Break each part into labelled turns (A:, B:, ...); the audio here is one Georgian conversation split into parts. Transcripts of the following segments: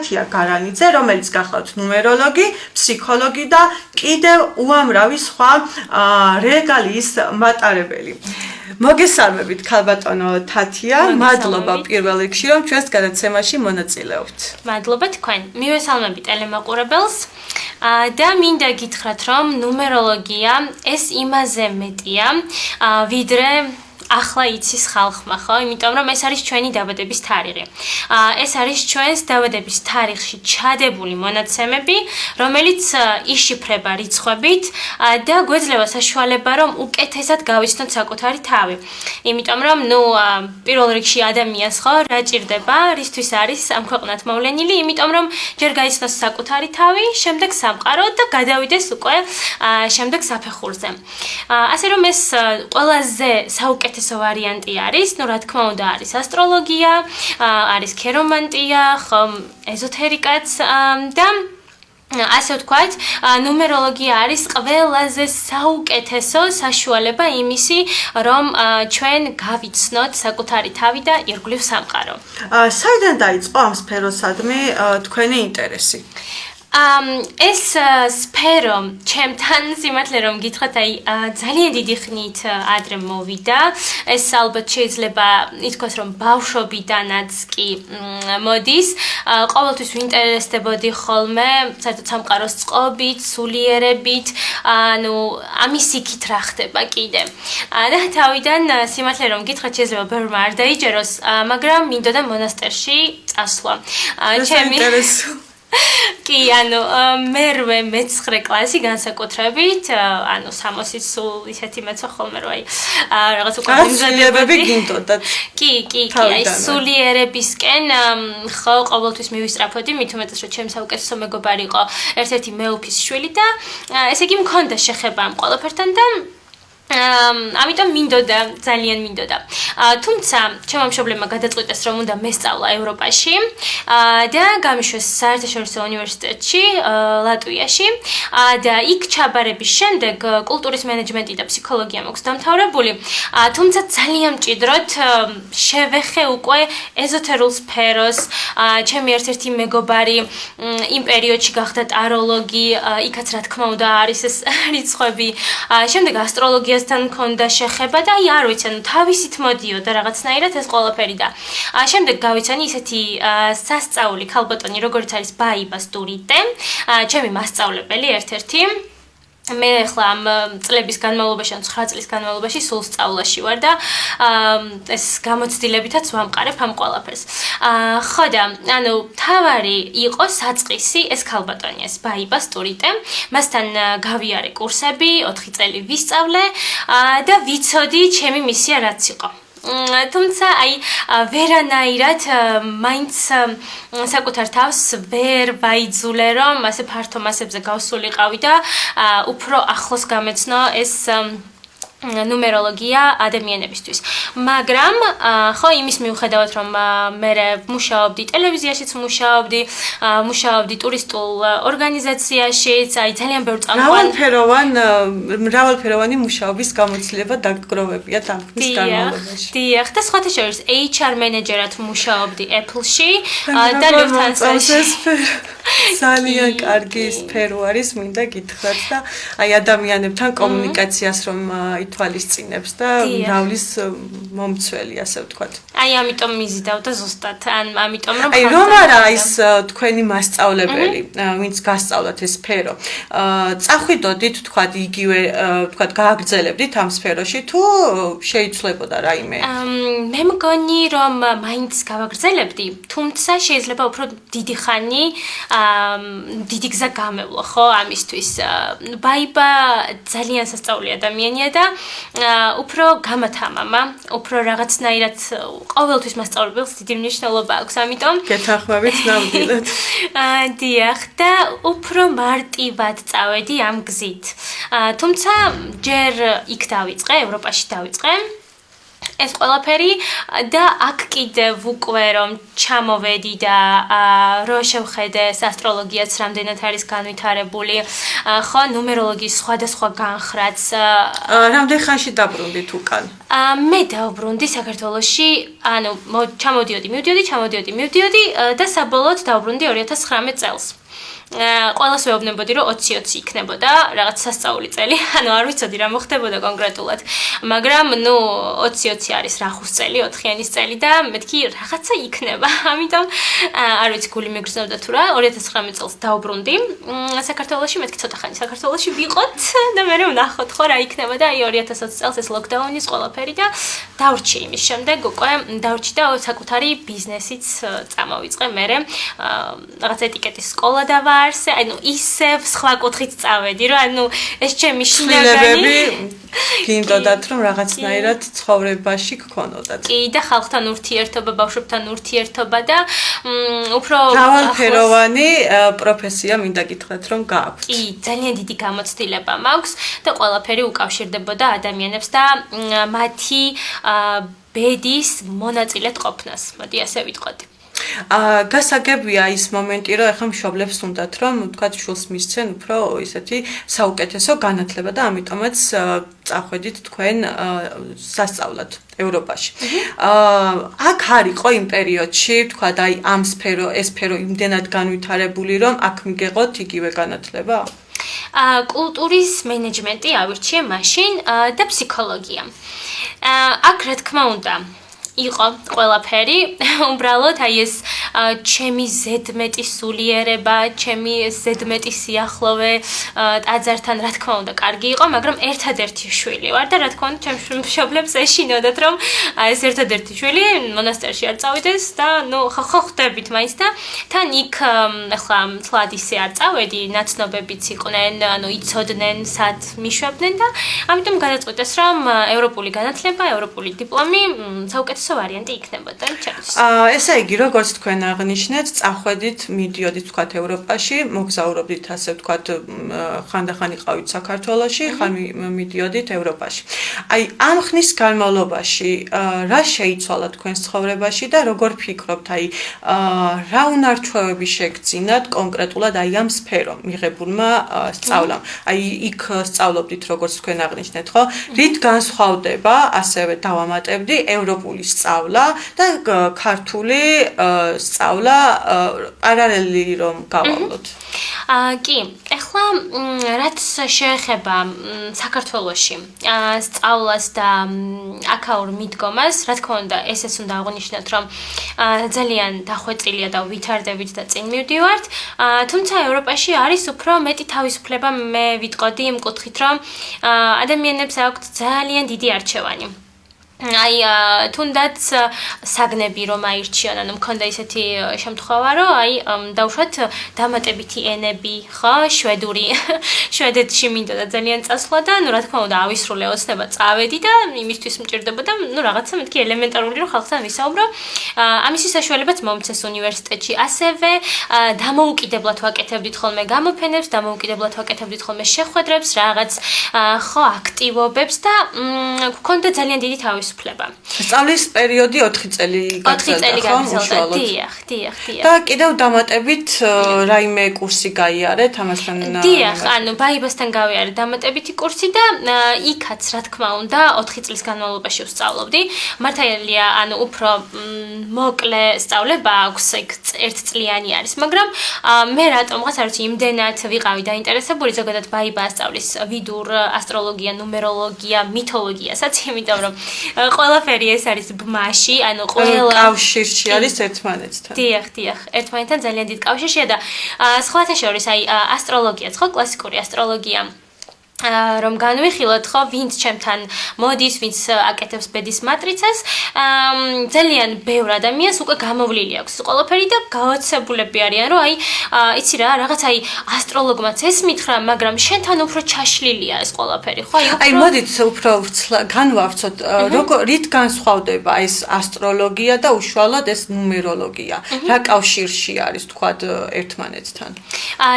A: თათია გარანიძე, რომელიც გახლავთ ნუმეროლოგი, ფსიქოლოგი და კიდევ უამრავი სხვა რეგალიის მატარებელი. მოგესალმებით ქალბატონო თათია, მადლობა პირველ რიგში რომ ჩვენს გადაცემაში მონაწილეობთ.
B: მადლობა თქვენ. მივესალმები ტელემაყურებელს და მინდა გითხრათ რომ ნუმეროლოგია ეს იმაზე მეტია ვიდრე ახლა იცის ხალხმა, ხო? იმიტომ რომ ეს არის ჩვენი დაბადების თარიღი. ეს არის ჩვენს დაბადების თარიღში ჩადებული მონაცემები, რომელიც იშიფრება რიცხვებით და გვეძლევა საშუალება რომ უკეთესად გავიცნოთ საკუთარი თავი. იმიტომ რომ პირველ რიგში ადამიანს ხო რა ჭირდება, რისთვის არის ამ ქვეყნად მოვლენილი, იმიტომ რომ ჯერ გაიცნოს საკუთარი თავი, შემდეგ სამყარო და გადავიდეს უკვე შემდეგ საფეხურზე. ასე რომ ეს ყველაზე საუკეთესო ვარიანტი არის, რა თქმა უნდა არის ასტროლოგია, არის ქერომანტია, ხომ ეზოთერიკაც და ასე ვთქვათ, ნუმეროლოგია არის ყველაზე საუკეთესო საშუალება იმისი, რომ ჩვენ გავიცნოთ საკუთარი თავი და ირგვლივ სამყარო.
A: საიდან დაიწყო ამ სფეროსადმი თქვენი ინტერესი?
B: ეს სფერო ჩემთან სიმართლე რომ გითხრათ, ძალიან დიდი ხნით ადრე მოვიდა. ეს ალბათ შეიძლება ითქვას რომ ბავშვობიდანაც კი მოდის. ყოველთვის ვინტერესდებოდი ხოლმე საერთოდ სამყაროს წყობით, სულიერებით, ამის იქით რა ხდება კიდე. და თავიდან სიმართლე რომ გითხრათ, შეიძლება ბევრმა არ დაიჯეროს, მაგრამ მინდოდა მონასტერში წასვლა.
A: ჩემი
B: კი, მერვე მე-9 კლასი განსაკუთრებით, 60-ის სულ ისეთი მეცო ხოლმე რომ რაღაც უკვე
A: იმზადებები გინდოდათ.
B: კი, სულიერებისკენ ხო ყოველთვის მივისწრაფოდი, მით უმეტეს რომ ჩემი საუკეთესო მეგობარი იყო ერთ-ერთი მეუფის შვილი და ესე იგი მქონდა შეხება ამ ყველაფერთან და ამიტომ ძალიან მინდოდა. თუმცა ჩემო მშობლებმა გადაწყვიტეს რომ უნდა მესწავლა ევროპაში და გამიშვეს საერთაშორისო უნივერსიტეტში ლატვიაში და იქ ჩაბარების შემდეგ კულტურის მენეჯმენტი და ფსიქოლოგია მაქვს დამთავრებული. თუმცა ძალიან მჭიდროდ შევეხე უკვე ეზოთერულ სფეროს. ჩემი ერთ-ერთი მეგობარი იმ პერიოდში გახდა ტაროლოგი, იქაც რა თქმა უნდა არის ეს რიცხვები. შემდეგ ასტროლოგია თან მქონდა შეხება და არ ვიცი, თავისით მოდიოდა რაღაცნაირად ეს ყველაფერი და შემდეგ გავიცანი ისეთი სასწაული ქალბატონი, როგორც არის ბაიბას დურიტე, ჩემი მასწავლებელი ერთ-ერთი. მე ახლა ამ წლების განმავლობაში, 9 წლის განმავლობაში სულ სწავლაში ვარ და ეს გამოცდილებითაც ვამყარებ ამ ყველაფერს. ხო და თავარი იყო საწყისი ეს ქალბატონი, ეს ბაიბას დურიტე. მასთან გავიარე კურსები, 4 წელი ვისწავლე და ვიცოდი ჩემი მისია რაც იყო. თუმცა ვერანაირად მაინც საკუთარ თავს ვერ ვაიძულე რომ ასე ფართო მასებზე გავსულიყავი და უფრო ახლოს გამეცნო ეს ნუმეროლოგია ადამიანებისთვის. მაგრამ ხო იმის მიუხედავად რომ მე მუშაობდი ტელევიზიაშიც მუშაობდი ტურისტულ ორგანიზაციაშიც, ძალიან ბევრ წამყვან
A: მრავალფეროვანი მუშაობის გამოცდილება დაგროვებია თამის განმავლობაში.
B: დიახ, და სხვათა შორის HR მენეჯერად მუშაობდი Apple-ში და Lufthansa-ში.
A: ძალიან კარგი სფერო არის, მინდა გითხრათ და ადამიანებთან კომუნიკაციას რომ ითვალისწინებს და მრავლის მომცველი, ასე ვთქვათ.
B: ამიტომ მიზიდავ და ზუსტად, ამიტომ რომ
A: რომ არა ის თქვენი მასწავლებელი, ვინც გასწავლათ ეს სფერო. წახვიდოდით, ვთქვათ, იგივე, ვთქვათ, გააგრძელებდით ამ სფეროში თუ შეიცვლებოდა რაიმე?
B: მე მგონი რომ მაინც გავაგრძელებდი, თუმცა შეიძლება უფრო დიდი ხანი დიდი გზა გამევლო, ხო, ამისთვის. ბაიბა ძალიან სასწაული ადამიანია და უფრო გამათამამა, უფრო რაღაცნაირად ყოველთვის მასწავლებელს დიდი მნიშვნელობა აქვს, ამიტომ
A: გეთანხმებით ნამდვილად.
B: დიახ, და უფრო მარტივად წავედი ამ გზით. თუმცა ჯერ იქ დავიწყე, ევროპაში დავიწყე. ეს ყველაფერი და აქ კიდევ უკვე რომ ჩამოვედი და რო შევხედე ასტროლოგიაც რამდენად არის განვითარებული, ხო, ნუმეროლოგიის სხვადასხვა განხრაც.
A: რამდენ ხანში დაბრუნდით უკან?
B: მე დავბრუნდი საქართველოში, ანუ მივდიოდი და საბოლოოდ დავბრუნდი 2019 წელს. ყველას ვეუბნებოდი რომ 20-20 იქნებოდა რაღაც სასწაული წელი, ანუ არ ვიცოდი რა მოხდებოდა კონკრეტულად, მაგრამ 20-20 არის რახუს წელი, 4-იანის წელი და მეთქი რაღაცა იქნება. ამიტომ არ ვიცი გული მიგრძნობდა თუ რა, 2019 წელს დავბრუნდი საქართველოში, მეთქი ცოტა ხანი საქართველოში ვიყოთ და მე ვნახოთ ხო რა იქნება და აი 2020 წელს ეს ლოკდაუნის ყველაფერი და დავრჩი იმის შემდეგ უკვე დავრჩი და საკუთარი ბიზნესიც წამოვიწყე მე რაღაც ეტიკეტის სკოლა დავაარსე, ანუ ისევ სხვა კუთხით წავედი, რომ ანუ ეს ჩემი შინაგანი
A: გინდოდათ რომ რაღაცნაირად ცხოვრებაში გქონოდათ.
B: კი და ხალხთან ურთიერთობა, ბავშვებთან ურთიერთობა და უფრო
A: მრავალფეროვანი პროფესია მინდა გითხრათ რომ გააქვთ.
B: კი, ძალიან დიდი გამოცდილება მაქვს და ყველაფერი უკავშირდებოდა ადამიანებს და მათი ბედის მონაწილედ ყოფნას. მოდი ასე ვიტყოდი.
A: გასაგებია ის მომენტი, რომ ახლა მშობლებს უნდათ რომ თქვათ შულს მისცენ უფრო ისეთი საუკეთესო განათლება და ამიტომაც წახვედით თქვენ სასწავლად ევროპაში. აქ არ იყო იმ პერიოდში, თქვათ აი ამ ეს სფერო იმდენად განვითარებული, რომ აქ მიგეღოთ იგივე განათლება?
B: კულტურის მენეჯმენტი ავირჩიე მაშინ და ფსიქოლოგია. აქ რა თქმა უნდა იყო ყველაფერი, უბრალოდ აი ეს ჩემი ზედმეტი სულიერება, ჩემი ზედმეტი სიახლოვე ტაძართან რა თქმა უნდა კარგი იყო, მაგრამ ერთადერთი შვილი ვარ და რა თქმა უნდა ჩემს მშობლებს ეშინოდათ რომ ეს ერთადერთი შვილი მონასტერში არ წავიდეს და ხო ხდებით მაინც და თან იქ ახლა მთლად ისე არ წავედი, ნაცნობებიც იყვნენ, ანუ იცოდნენ სად მიშვებდნენ და ამიტომ გადაწყვიტეს რომ ევროპული განათლება, ევროპული დიპლომი საუკეთესო ვარიანტი იქნებოდა ჩემთვის.
A: ესე იგი, როგორც თქვენ აღნიშნეთ, წახვედით, მიდიოდით თქვათ ევროპაში, მოგზაურობდით ასე თქვათ ხანდახან იყავით საქართველოში, ხან მიდიოდით ევროპაში. აი ამ ხნის განმავლობაში რა შეიცვალა თქვენს ცხოვრებაში და როგორ ფიქრობთ, აი რა უნარჩვევები შეგძინათ კონკრეტულად აი ამ სფერომ მიღებულმა სწავლამ. აი იქ სწავლობდით როგორც თქვენ აღნიშნეთ, ხო? რით განსხვავდება, ასევე დავამატებდი ევროპული სწავლა და ქართული სწავლა პარალელი რომ გავავლოთ.
B: კი, ეხლა რაც შეეხება საქართველოში სწავლას და აქაურ მიდგომას, რა თქმა უნდა, ესეც უნდა აღვნიშნოთ, რომ ძალიან დახვეწილია და ვითარდებით და წინ მივდივართ, თუმცა ევროპაში არის უფრო მეტი თავისუფლება, მე ვიტყოდი იმ კუთხით, რომ ადამიანებს აქვთ ძალიან დიდი არჩევანი. აი თუნდაც საგნები რომ აირჩიონ, ანუ მქონდა ისეთი შემთხვევა, რომ აი დავუშვათ დამატებითი ენები, ხო, შვედეთში მინდოდა ძალიან წასვლა და ნუ რა თქმა უნდა ავისრულე ოცნება წავედი და იმისთვის მჭირდებოდა ნუ რაღაცა მეთქი ელემენტარული რომ ხალხთან ვისაუბრო. ამისი საშუალებაც მომცეს უნივერსიტეტში. ასევე დამოუკიდებლად ვაკეთებდით ხოლმე გამოფენებს, დამოუკიდებლად ვაკეთებდით ხოლმე შეხვედრებს, რაღაც ხო აქტივობებს და გქონდა ძალიან დიდი თავისუფლება.
A: სწავლის პერიოდი 4 წელი
B: გაგრძელდა. დიახ.
A: და კიდევ დამატებით რაიმე კურსი გაიარეთ ამასთან?
B: დიახ, ანუ ბაიბასთან გავიარე დამატებითი კურსი და იქაც რა თქმა უნდა 4 წლის განმავლობაში ვსწავლობდი. მართალია, ანუ უფრო მოკლე სწავლება აქვს, ეგ 1 წლიანი არის, მაგრამ მე რატომღაც არ ვიცი, იმდენად ვიყავი დაინტერესებული ზოგადად ბაიბა ასწავლის ვიდურ ასტროლოგია, ნუმეროლოგია, მითოლოგიასაც, იმიტომ რომ ყველაფერი ეს არის ბმაში, ანუ ყველა
A: კავშირში არის ერთმანეთთან.
B: დიახ, ერთმანეთთან ძალიან დიდ კავშირშია და სხვათა შორის აი ასტროლოგიაც, ხო, კლასიკური ასტროლოგია რომ განვიხილოთ, ხო, ვინც ჩემთან მოდის, ვინც აკეთებს ბედის მატრიცას, ძალიან ბევრ ადამიანს უკვე გამოვლილი აქვს ყველაფერი და გაოცებულები არიან, რომ აი, იცი რა, რაღაც აი ასტროლოგმაც ეს მითხრა, მაგრამ შენთან უფრო ჩაშლილია ეს ყველაფერი, ხო?
A: აი, მოდით უფრო განვავრცოთ, რით განსხვავდება ეს ასტროლოგია და უშუალოდ ეს ნუმეროლოგია? რა კავშირში არის, თქვათ, ერთმანეთთან?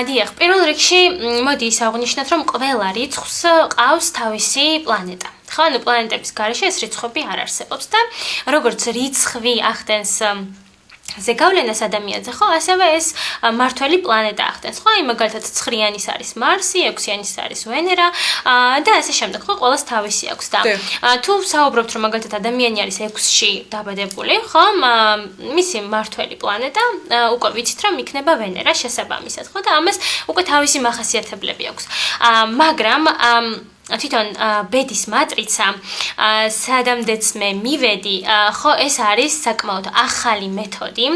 B: დიახ, პირველ რიგში მოდი ის აღვნიშნოთ, რომ ყველა რიცხვს ყავს თავისი პლანეტა. ხო, ანუ პლანეტების გარეშე ეს რიცხვები არ არსებობს და როგორც რიცხვი ახდენს ზეგავლენას ადამიანზე, ხო, ასევე ეს მართველი პლანეტა ახდენს, ხო, აი მაგალითად 9-იანის არის მარსი, 6-იანის არის ვენერა და ასე შემდეგ, ხო, ყველას თავისი აქვს და თუ საუბრობთ რომ მაგალითად ადამიანი არის 6-ში დაბადებული, ხო, მისი მართველი პლანეტა უკვე ვიცით რომ იქნება ვენერა შესაბამისად, ხო, და ამას უკვე თავისი მახასიათებლები აქვს. მაგრამ თვითონ ბედის მატრიცა სადამდეც მე მივედი, ხო, ეს არის საკმაოდ ახალი მეთოდი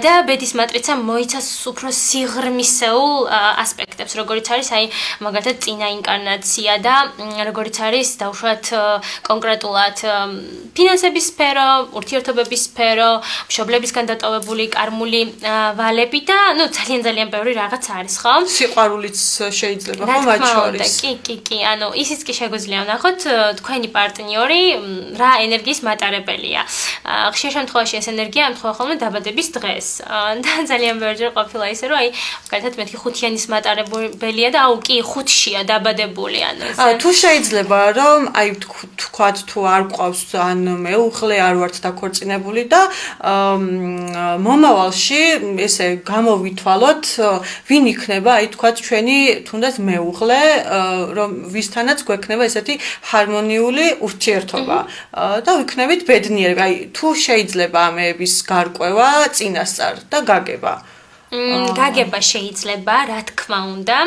B: და ბედის მატრიცა მოიცავს უფრო სიღრმისეულ ასპექტებს, როგორიც არის აი მაგალითად წინა ინკარნაცია და როგორიც არის დაუშვათ კონკრეტულად ფინანსების სფერო, ურთიერთობების სფერო, მშობლებისგან დატოვებული კარმული ვალები და ნუ ძალიან ბევრი რაღაც არის, ხო?
A: სიყვარულიც შეიძლება, ხო, მათ შორის.
B: კი, ანუ ისიც კი შეგვიძლია ვნახოთ თქვენი პარტნიორი რა ენერგიის მატარებელია. ხშირ შემთხვევაში ეს ენერგია ემთხვევა ხოლმე დაბადების დღეს. და ძალიან ბევრჯერ ყოფილა ისე რომ აი მაგალითად მეთქი 5-იანის მატარებელია და აუ კი 5-შია დაბადებული, ანუ ესე.
A: თუ შეიძლება რომ აი თქვათ თუ არ გვყავს ან მეუღლე არ ვართ დაქორწინებული და მომავალში ესე გამოვითვალოთ ვინ იქნება აი თქვათ ჩვენი თუნდაც მეუღლე რომ ვისთანაც გვექნება ესეთი ჰარმონიული ურთიერთობა და ვიქნებით ბედნიერები. აი თუ შეიძლება ამების გარკვევა წინასწარ და გაგება.
B: გაგება შეიძლება, რა თქმა უნდა.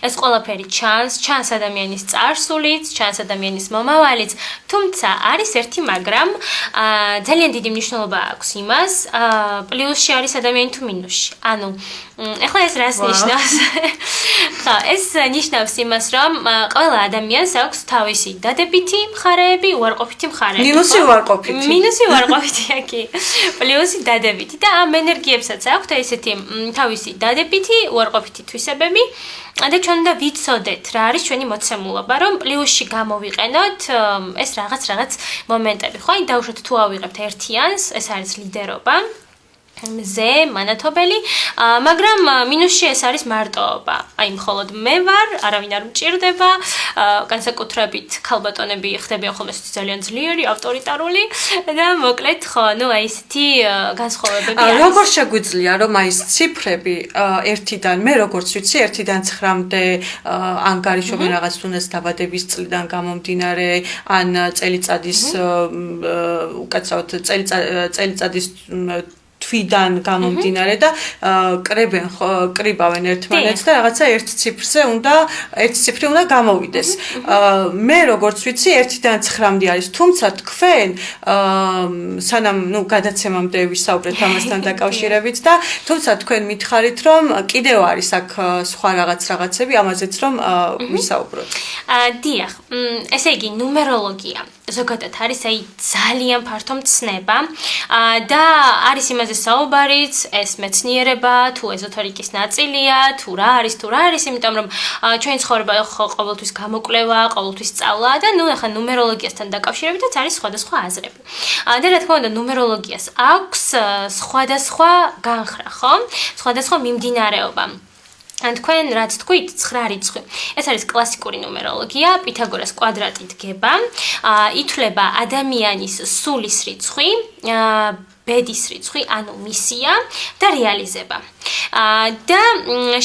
B: ეს ყველაფერი ჩანს ადამიანის წარსულიც, ჩანს ადამიანის მომავალიც, თუმცა არის ერთი მაგრამ, ძალიან დიდი მნიშვნელობა აქვს იმას, პლუსში არის ადამიანი თუ მინუსში. ანუ ეხლა ეს რას ნიშნავს? ხა, ეს ნიშნავს იმას, რომ ყველა ადამიანს აქვს თავისი დადებითი მხარეები, უარყოფითი მხარეები.
A: მინუსი უარყოფითი.
B: მინუსი უარყოფითია კი. პლუსი დადებითი და ამ ენერგიებსაც აქვს ესეთი თავისი დადებითი, უარყოფითი თვისებები და ჩვენ უნდა ვიცოდეთ რა არის ჩვენი მოცემულობა, რომ პლუსში გამოვიყენოთ ეს რაღაც მომენტები. ხო, აი დავუშვათ თუ ავიღებთ ერთიანს, ეს არის ლიდერობა. მზე, მანათობელი, მაგრამ მინუსში ეს არის მარტოობა. აი მხოლოდ მე ვარ, არავინ არ მჭირდება, განსაკუთრებით ქალბატონები ხდებიან ხოლმე ძალიან ძლიერი, ავტორიტარული და მოკლედ ხო, ნუ აი ესეთი განსხვავებები არის.
A: როგორ შეგვიძლია რომ აი ეს ციფრები 1-დან, მე როგორც ვიცი 1-დან 9-მდე ანგარიშობენ რაღაც თუნდაც დაბადების წლიდან გამომდინარე, ან წელიწადის უკაცრავად წელიწადის თვიდან გამომდინარე და კრიბავენ ერთმანეთს და რაღაცა ერთ ციფრი უნდა გამოვიდეს. მე როგორც ვიცი 1-დან 9-მდე არის, თუმცა თქვენ სანამ გადაცემამდე ვისაუბრეთ ამასთან დაკავშირებით და თუმცა თქვენ მითხარით რომ კიდევ არის აქ სხვა რაღაცები, ამაზეც რომ ვისაუბროთ.
B: დიახ, ესე იგი ნუმეროლოგია ზოგადად არის აი ძალიან ფართო მცნება და არის იმაზე საუბარიც, ეს მეცნიერება თუ ეზოთერიკის ნაწილია, თუ რა არის, იმიტომ რომ ჩვენი ცხოვრება ხო ყოველთვის გამოკვლევა, ყოველთვის სწავლა და ნუ ახლა ნუმეროლოგიასთან დაკავშირებითაც არის სხვადასხვა აზრები. და რა თქმა უნდა ნუმეროლოგიას აქვს სხვადასხვა განხრა, ხო? სხვადასხვა მიმდინარეობა. ან თქვენ რაც თქვით 9 რიცხვი. ეს არის კლასიკური ნუმეროლოგია, პითაგორას კვადრატი დგება, ითვლება ადამიანის სულის რიცხვი, ბედის რიცხვი, ანუ მისია და რეალიზება. და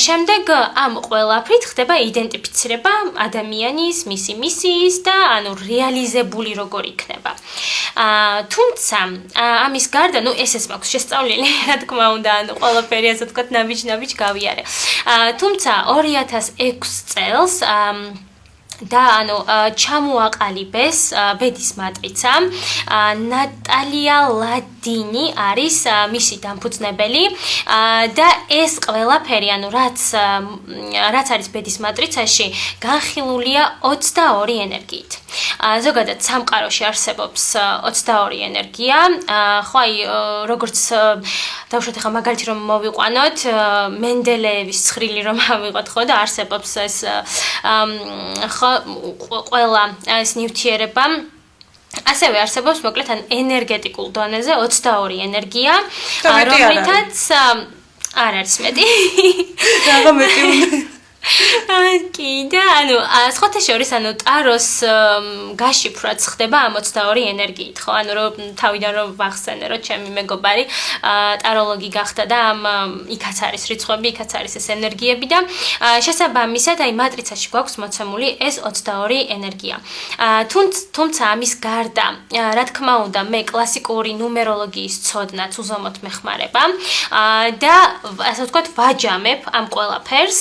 B: შემდეგ ამ ყველაფრით ხდება იდენტიფიცირება ადამიანის, მისი მისიის და ანუ რეალიზებული როგორ იქნება. თუმცა ამის გარდა, ნუ ესეც მაქვს შესწავლილი, რა თქმა უნდა, ანუ ყველაფერი ასე ვთქვათ ნაბიჯ გავიარე. თუმცა 2006 წელს და ანუ ჩამოაყალიბეს ბედის მატრიცა. ნატალია ლადინი არის მისი დამფუძნებელი და ეს ყველაფერი, ანუ რაც არის ბედის მატრიცაში, განხილულია 22 ენერგიით. ზოგადად სამყაროში არსებობს 22 ენერგია. ხო, აი როგორც დავუშვათ ახლა მაგალითი რომ მოვიყვანოთ, მენდელეევის ცხრილი რომ ავიღოთ, ხო და არსებობს ეს ხო ყველა ეს ნივთიერება ასევე არსებობს მოკლედ ან ენერგეტიკულ დონეზე 22 ენერგია, რომლითაც არ არის მეტი.
A: რაღა მეტი უნდა
B: კი და ანუ სხვათა შორის ანუ ტაროს გაშიფრვაც ხდება ამ 22 ენერგიით ხო ანუ რომ თავიდან რომ ვახსენე რომ ჩემი მეგობარი ტაროლოგი გახდა და ამ იქაც არის რიცხვები იქაც არის ეს ენერგიები და შესაბამისად აი მატრიცაში გვაქვს მოცემული ეს 22 ენერგია თუმცა ამის გარდა რა თქმა უნდა მე კლასიკური ნუმეროლოგიის ცოდნაც უზომოდ მეხმარება და ასე ვთქვათ ვაჯამებ ამ ყველაფერს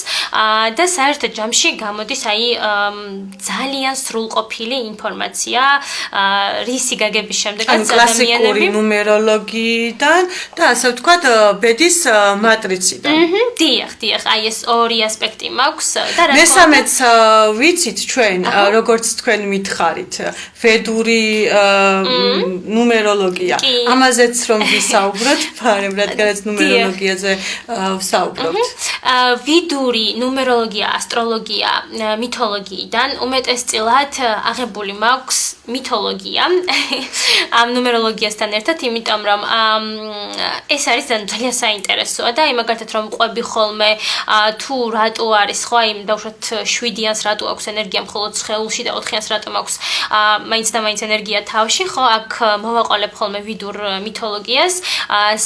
B: და საერთოდ ჯამში გამოდის აი ძალიან სრულყოფილი ინფორმაცია რისი გაგების შემდეგაც
A: კლასიკური ნუმეროლოგიიდან და ასე ვთქვათ ბედის მატრიციდან.
B: დიახ, აი ეს ორი ასპექტი მაქვს და რა
A: მესამეც ვიცით ჩვენ როგორც თქვენ მითხარით ვედური ნუმეროლოგია. ამაზეც რომ ვისაუბროთ, ფარემ რადგანაც ნუმეროლოგიაზე ვსაუბრობთ.
B: ვიდური ნუმეროლოგია, ასტროლოგია, მითოლოგიიდან უმეტესწილად აღებული მაქვს მითოლოგია ამ ნუმეროლოგიასთან ერთად, იმიტომ რომ ეს არის ძალიან საინტერესოა და მაგალითად რომ ყვები ხოლმე თუ რატო არის ხო აი დავუშვათ 7-იანს რატო აქვს ენერგია მხოლოდ სხეულში და 4-იანს რატომ აქვს მაინც და მაინც ენერგია თავში ხო აქ მოვაყოლებ ხოლმე ვიდურ მითოლოგიას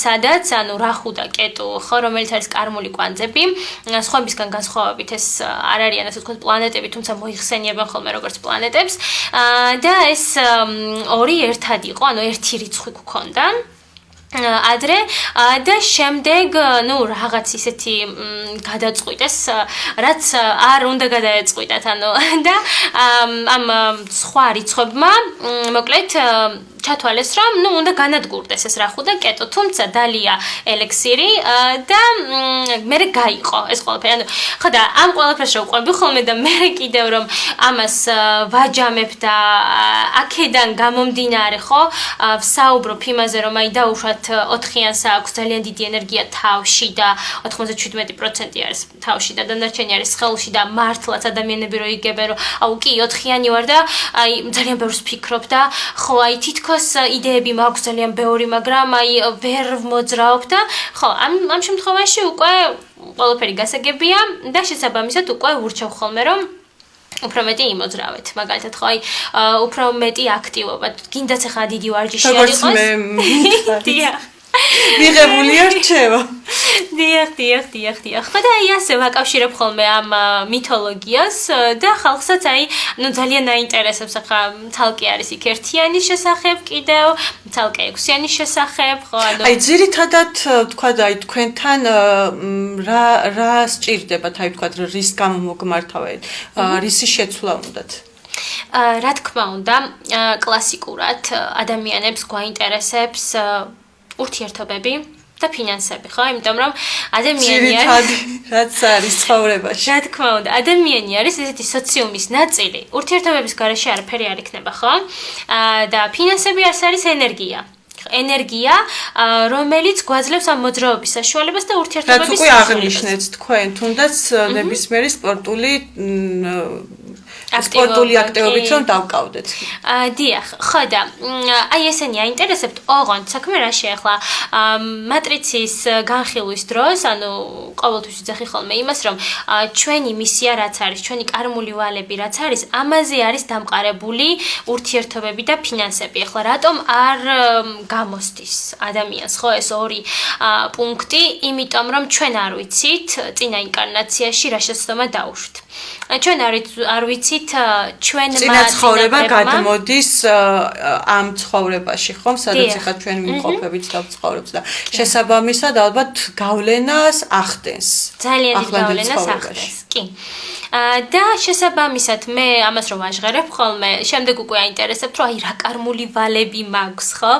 B: სადაც ანუ რაჰუ და კეტუ ხო რომელიც არის კარმული კვანძები სხვებისგან განსხვავებით ეს არ არიან ასე ვთქვათ პლანეტები თუმცა მოიხსენიებენ ხოლმე როგორც პლანეტებს და ეს ორი ერთად იყო ანუ ერთი რიცხვი გქონდა ადრე და შემდეგ ნუ რაღაც ისეთი გადაწყვიტეს რაც არ უნდა გადაეწყვიტათ ანუ და ამ სხვა რიცხვებმა მოკლედ ჩათვალეს რომ ნუ უნდა განადგურდეს ეს რაჰუ და კეტუ თუმცა დალია ელექსირი და მე გაიყო ეს ყველაფერი ანუ ხოდა ამ ყველაფერს რო ყვები ხოლმე და მე კიდევ რომ ამას ვაჯამებ და აქედან გამომდინარე ხო ვსაუბრობ იმაზე რომ აი დაუშვათ 4-იანს აქვს ძალიან დიდი ენერგია თავში და 97% არის თავში და დანარჩენი არის სხეულში და მართლაც ადამიანები რო იგებენ რომ აუ კი 4-იანი ვარ და აი ძალიან ბევრს ვფიქრობ და ხო აი თითქოს იდეები მაქვს ძალიან ბევრი, მაგრამ აი ვერ მოძრაობ და ხო, ამ შემთხვევაში უკვე ყველაფერი გასაგებია და შესაბამისად უკვე ვურჩევ ხოლმე რომ უფრო მეტი იმოძრავეთ. მაგალითად ხო აი უფრო მეტი აქტივობა. გინდაც ახლა დიდი ვარჯიში არ იყოს.
A: როგორც მე მიღებული რჩევა.
B: დიახ. ხოდა აი ასე ვაკავშირებ ხოლმე ამ მითოლოგიას და ხალხსაც აი ნუ ძალიან აინტერესებს ახლა თალკი არის იქ ერთიანის შესახებ კიდევ, თალკი 6-იანის შესახებ, ხო ანუ
A: აი ძირითადად თქვა აი თქვენთან რა სჭირდებათ აი თქვა რის გამო მოგმართავეთ, რისი შეცვლა უნდათ?
B: რა თქმა უნდა, კლასიკურად ადამიანებს გვაინტერესებს ურთიერთობები და ფინანსები, ხო? იმიტომ რომ ადამიანი
A: არის რაც არის ცხოვრებაში.
B: რა თქმა უნდა, ადამიანი არის ესეთი სოციუმის ნაწილი. ურთიერთობების გარეშე არაფერი არ იქნება, ხო? და ფინანსები არის ენერგია, რომელიც გვაძლევს ამ მოძრაობის საშუალებას და ურთიერთობების
A: საშუალებას. რაც უკვე აღნიშნეთ თქვენ, თუნდაც ნებისმიერი სპორტული აქტივობით რომ დავკავდეთ.
B: დიახ, ხო და აი ესენი აინტერესებთ ოღონდ საქმე რაში ახლა მატრიცის განხილვის დროს, ანუ ყოველთვის ვიძახი ხოლმე იმას, რომ ჩვენი მისია რაც არის, ჩვენი კარმული ვალები რაც არის, ამაზე არის დამყარებული ურთიერთობები და ფინანსები. ახლა რატომ არ გამოსდის ადამიანს, ხო, ეს ორი პუნქტი, იმიტომ რომ ჩვენ არ ვიცით წინა ინკარნაციაში რა შეცდომა დაუშვით. ჩვენ არ ვიცით ჩვენ
A: ცხოვრება გადმოდის ამ ცხოვრებაში ხომ სადაც ახლა ჩვენ ვიმყოფებით და ვცხოვრობთ და შესაბამისად ალბათ გავლენას ახდენს
B: ძალიან დიდ გავლენას ახდენს კი და შესაბამისად მე ამას რომ ვაჟღერებ ხოლმე შემდეგ უკვე აინტერესებთ რომ აი რა კარმული ვალები მაქვს ხო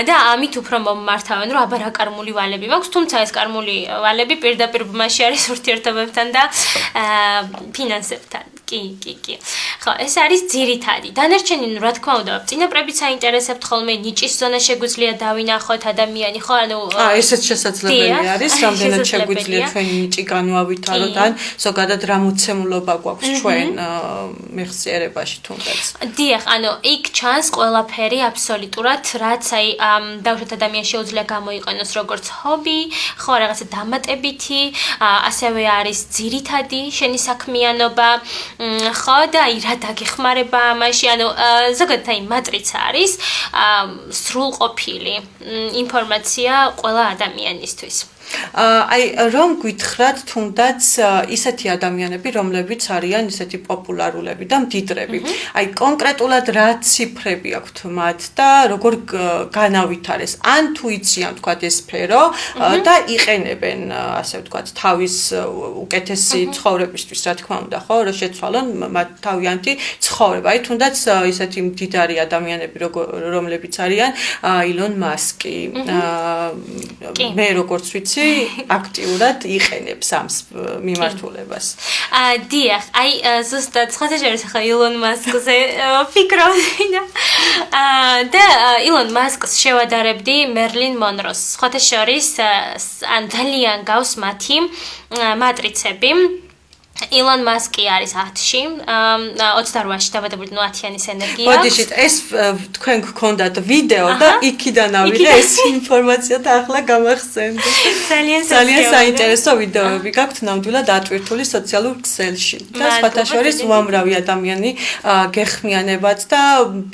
B: და ამით უფრო მომმართავენ რომ აბა რა კარმული ვალები მაქვს თუმცა ეს კარმული ვალები პირდაპირ ბმაში არის ურთიერთობებთან და ფინანსებთან კი. ხო, ეს არის ძირითადი. დანარჩენი, რა თქმა უნდა, წინაპრებიც საინტერესებთ ხოლმე, ნიჭის ზონა შეგვიძლია დავინახოთ ადამიანი, ხო, ანუ
A: ესეც შესაძლებელი არის, რამდენად შეგვიძლია ჩვენი ნიჭი განვავითაროთ, ან ზოგადად რა მოცემულობა გვაქვს ჩვენ მეხსიერებაში თუნდაც.
B: დიახ, ანუ იქ ჩანს ყველაფერი აბსოლუტურად, რაც აი დავუშვათ ადამიანს შეუძლია გამოიყენოს როგორც ჰობი, ხო, რაღაცა დამატებითი, ასევე არის ძირითადი შენი საქმიანობა, ხო, და აი რა დაგეხმარება ამაში, ანუ ზოგადად აი მატრიცა არის სრულყოფილი ინფორმაცია ყველა ადამიანისთვის.
A: აი რომ გითხრათ თუნდაც ისეთი ადამიანები რომლებიც არიან ისეთი პოპულარულები და მდიდრები აი კონკრეტულად რა ციფრები აქვთ მათ და როგორ განავითარეს ან თუ იციან თქვა ეს სფერო და იყენებენ ასე ვთქვათ თავის უკეთესი ცხოვრებისთვის რა თქმა უნდა ხო რომ შეცვალონ მათ თავიანთი ცხოვრება აი თუნდაც ისეთი მდიდარი ადამიანები რომლებიც არიან ილონ მასკი მე როგორც ვიცი აქტიურად იყენებს ამ მიმართულებას.
B: დიახ, აი ზუსტად ხოთაშორის ახლა ილონ მასკზე ფიქრობდი და ილონ მასკს შევადარებდი მერლინ მონროს. ხოთაშორის ან ძალიან გავს მათი მატრიცები. ილონ მასკი არის 10-ში, 28-ში დაბადებული 10-იანის ენერგია.
A: მოდიშით, ეს თქვენ გქონდათ ვიდეო და იქიდან ავიღე ეს ინფორმაცია და ახლა გამახსენდი. ძალიან საინტერესო ვიდეოები გაქვთ ნამდვილად ატვირთული სოციალურ ქსელში. და სხვათა შორის უამრავი ადამიანი გეხმიანებათ და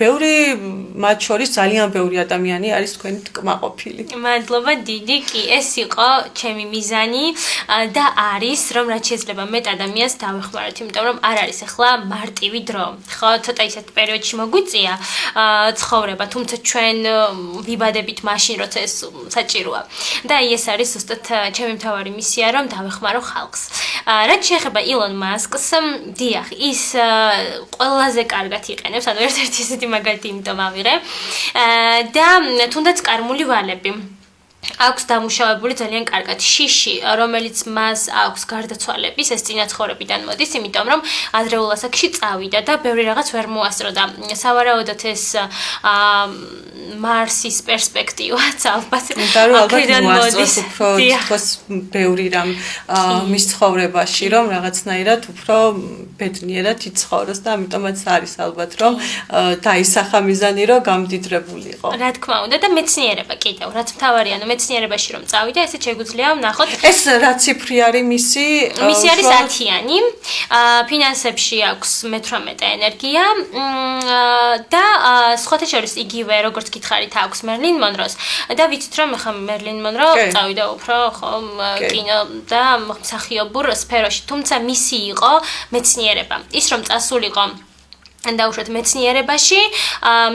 A: ბევრი მათ შორის ძალიან ბევრი ადამიანი არის თქვენი კმაყოფილი.
B: მადლობა დიდი, კი, ეს იყო ჩემი მიზანი და არის რომ რაც შეიძლება მეტ ადამიანს დავეხმაროთ, იმიტომ რომ არ არის ახლა მარტივი დრო. ხო, ცოტა ისეთ პერიოდში მოგვიწია ცხოვრება, თუმცა ჩვენ ვიბადებით მაშინ, როცა ეს საჭიროა. და ეს არის ზუსტად ჩემი მთავარი მისია, რომ დავეხმარო ხალხს. რაც შეეხება ილონ მასკს, დიახ, ის ყველაზე კარგად იყენებს, ანუ ერთ-ერთი ისეთი მაგალითი იმიტომ ავიღე. და თუნდაც კარმული ვალები აქვს დამუშავებული ძალიან კარგად შიში, რომელიც მას აქვს გარდაცვალების, ეს წინაცხოვრებიდან მოდის, იმიტომ რომ ადრეულ ასაკში წავიდა და ბევრი რაღაც ვერ მოასწრო და სავარაუდოდ ეს მარსის პერსპექტივაც ალბათ აქედან მოდის.
A: თქოს ბევრი რამ მის ცხოვრებაში, რომ რაღაცნაირად უფრო ბედნიერად იცხოვროს და ამიტომაც არის ალბათ რომ დაისახა მიზანი, რომ გამდიდრებულიყო.
B: რა თქმა უნდა და მეცნიერება კიდევ, რაც მთავარია, მეცნიერებაში რომ წავიდა, ესე შეგვიძლია ვნახოთ.
A: ეს რა ციფრი არის მისი?
B: მისი არის 10-იანი. ფინანსებში აქვს 18 ენერგია და სხვათა შორის იგივე როგორც გითხარით აქვს მერლინ მონროს და ვიცით რომ ახლა მერლინ მონრო წავიდა უფრო ხომ კინო და მსახიობურ სფეროში, თუმცა მისი იყო მეცნიერება. ის რომ წასულიყო დაუშვათ მეცნიერებაში,